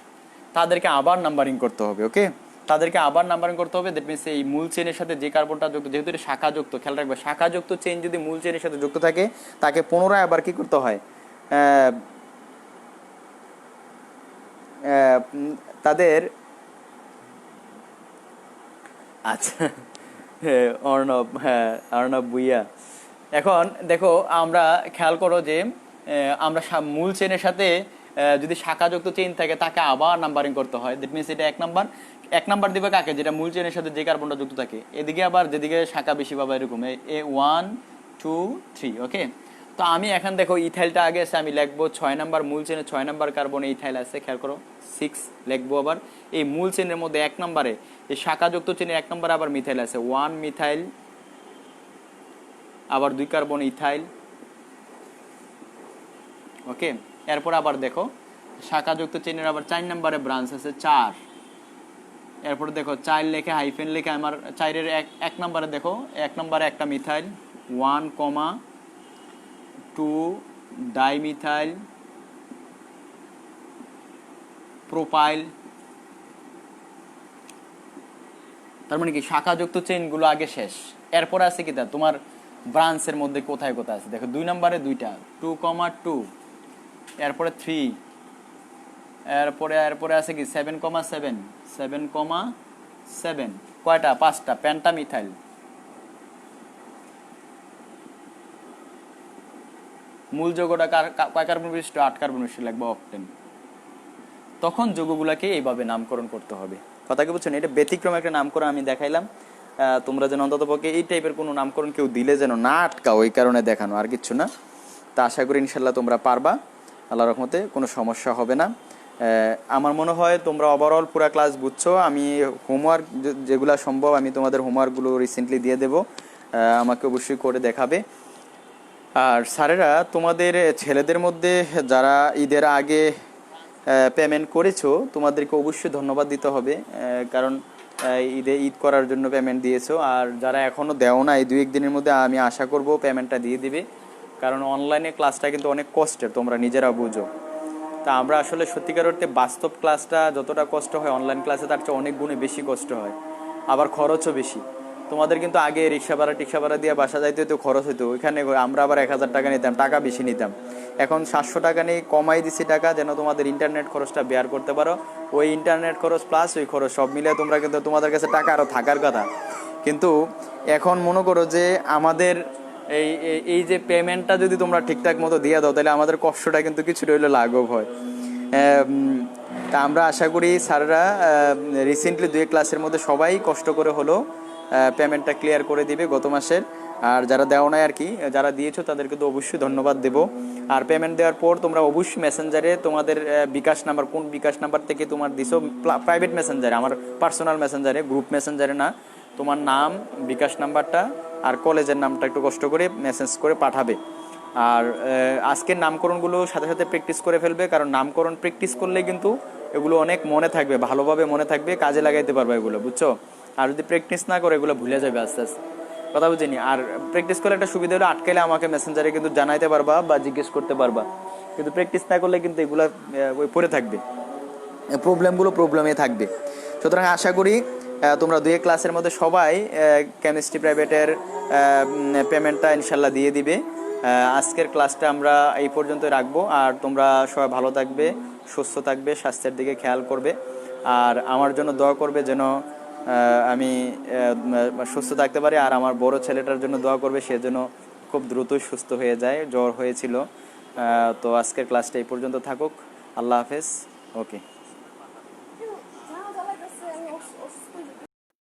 তাদেরকে আবার নাম্বারিং করতে হবে। ওকে, তাদেরকে আবার নাম্বারিং করতে হবে। দ্যাট মিনস এই মূল চেনের সাথে যে কার্বনটা যুক্ত, যেহেতু এটা শাখাযুক্ত, খেয়াল রাখবে শাখাযুক্ত চেন যদি মূল চেনের সাথে যুক্ত থাকে তাকে পুনরায় আবার কি করতে হয়, তাদের, আচ্ছা অর্ণব, হ্যাঁ অর্ণব ভুইয়া। এখন দেখো আমরা খেয়াল করো যে আমরা মূল চেনের সাথে যদি শাখাযুক্ত চেইন থাকে তাকে আবার নাম্বারিং করতে হয়। দ্যাট মিনস এটা এক নাম্বার দিবে কাকে, যেটা মূল চেনের সাথে যে কার্বনটা যুক্ত থাকে। এদিকে আবার যেদিকে শাখা বেশি পাবা এরকম এ 1 2 3। ওকে, তো আমি এখন দেখো ইথাইলটা আগে আছে, আমি লিখবো 6 নাম্বার মূল চেনে 6 নাম্বার কার্বনে ইথাইল আছে, খেয়াল করো 6 লিখবো। আবার এই মূল চেনের মধ্যে 1 নম্বরে এই শাখাযুক্ত চেনের 1 নম্বরে আবার মিথাইল আছে, 1 মিথাইল, আবার 2 কার্বন ইথাইল। ওকে, এরপর আবার দেখো শাখাযুক্ত চেনের আবার 4 নম্বরে ব্রাঞ্চ আছে 4। এরপর দেখো 4 লেখে হাইফেন লেখে আমার 4-এর 1 নম্বরে দেখো 1 নম্বরে একটা মিথাইল 1, 2 ডাইমিথাইল প্রোপাইল। তার মানে কি শাখাযুক্ত চেইনগুলো আগে শেষ। এরপরে আছে কি তোমার ব্রাঞ্চের মধ্যে কোথায় কোথায় আছে দেখো 2 নম্বরে 2টা 2, 2, এরপরে 3, এরপরে আছে কি 7, 7, 7, 7, কয়টা 5টা পেন্টামিথাইল। মূল যৌগটা কয় কার্বন বিশিষ্ট, 8 কার্বন বিশিষ্ট লাগবে অক্টেন। তখন যৌগগুলোকে এইভাবে নামকরণ করতে হবে। কথা কি বুঝছেন? এটা ব্যতিক্রম একটা নামকরণ আমি দেখাইলাম, তোমরা যেন অন্তত পক্ষে এই টাইপের কোনো নামকরণ কেউ দিলে যেন না আটকাও, ওই কারণে দেখানো, আর কিচ্ছু না। তা আশা করি ইনশাল্লাহ তোমরা পারবা, আল্লাহর রহমতে কোনো সমস্যা হবে না। আমার মনে হয় তোমরা ওভারঅল পুরা ক্লাস বুঝছো। আমি হোমওয়ার্ক যেগুলো সম্ভব আমি তোমাদের হোমওয়ার্কগুলো রিসেন্টলি দিয়ে দেবো, আমাকে অবশ্যই করে দেখাবে। আর স্যারেরা তোমাদের ছেলেদের মধ্যে যারা ঈদের আগে পেমেন্ট করেছো তোমাদেরকে অবশ্যই ধন্যবাদ দিতে হবে, কারণ ঈদ করার জন্য পেমেন্ট দিয়েছো। আর যারা এখনও দেও না এই 2-1 দিনের মধ্যে আমি আশা করব পেমেন্টটা দিয়ে দিবে, কারণ অনলাইনে ক্লাসটা কিন্তু অনেক কষ্টের, তোমরা নিজেরা বুঝো। তা আমরা আসলে সত্যিকার অর্থে বাস্তব ক্লাসটা যতটা কষ্ট হয় অনলাইন ক্লাসে তার চেয়ে অনেক গুণে বেশি কষ্ট হয়, আবার খরচও বেশি। তোমাদের কিন্তু আগে রিক্সা ভাড়া দিয়ে বাসা যাইতে হতো, খরচ হতো। ওইখানে আমরা আবার 1000 টাকা নিতাম, টাকা বেশি নিতাম। এখন 700 টাকা নিয়ে কমাই দিছি টাকা, যেন তোমাদের ইন্টারনেট খরচটা বেয়ার করতে পারো। ওই ইন্টারনেট খরচ প্লাস ওই খরচ সব মিলে তোমরা কিন্তু তোমাদের কাছে টাকা আরও থাকার কথা। কিন্তু এখন মনে করো যে আমাদের এই যে পেমেন্টটা যদি তোমরা ঠিকঠাক মতো দিয়ে দাও তাহলে আমাদের কষ্টটা কিন্তু কিছুটা হইলে লাঘব হয়। তা আমরা আশা করি স্যাররা রিসেন্টলি 2 ক্লাসের মধ্যে সবাই কষ্ট করে হলো পেমেন্টটা ক্লিয়ার করে দিবে গত মাসের। আর যারা দেওয়া নাই আর কি, যারা দিয়েছো তাদেরকে তো অবশ্যই ধন্যবাদ দেবো। আর পেমেন্ট দেওয়ার পর তোমরা অবশ্যই মেসেঞ্জারে তোমাদের বিকাশ নাম্বার, কোন বিকাশ নাম্বার থেকে তোমার দিছো, প্রাইভেট মেসেঞ্জারে, আমার পার্সোনাল মেসেঞ্জারে, গ্রুপ মেসেঞ্জারে না, তোমার নাম, বিকাশ নাম্বারটা আর কলেজের নামটা একটু কষ্ট করে মেসেজ করে পাঠাবে। আর আজকের নামকরণগুলো সাথে সাথে প্র্যাকটিস করে ফেলবে, কারণ নামকরণ প্র্যাকটিস করলে কিন্তু এগুলো অনেক মনে থাকবে, ভালোভাবে মনে থাকবে, কাজে লাগাইতে পারবে এগুলো, বুঝছো? আর যদি প্র্যাকটিস না করে এগুলো ভুলে যাবে আস্তে আস্তে, কথা বুঝিনি। আর প্র্যাকটিস করলে একটা সুবিধা হলো আটকাইলে আমাকে মেসেঞ্জারে কিন্তু জানাইতে পারবা বা জিজ্ঞেস করতে পারবা, কিন্তু প্র্যাকটিস না করলে কিন্তু এগুলো ওই পড়ে থাকবে, প্রবলেমে থাকবে। সুতরাং আশা করি তোমরা 2 ক্লাসের মধ্যে সবাই কেমিস্ট্রি প্রাইভেটের পেমেন্টটা ইনশাল্লাহ দিয়ে দিবে। আজকের ক্লাসটা আমরা এই পর্যন্ত রাখবো। আর তোমরা সবাই ভালো থাকবে, সুস্থ থাকবে, স্বাস্থ্যের দিকে খেয়াল করবে। আর আমার জন্য দোয়া করবে যেন আমি সুস্থ থাকতে পারি। আর আমার বড় ছেলেটার জন্য দোয়া করবে, সে যেন খুব দ্রুতই সুস্থ হয়ে যায়, জ্বর হয়েছিল। তো আজকের ক্লাসটা এই পর্যন্ত থাকুক। আল্লাহ হাফেজ। ওকে।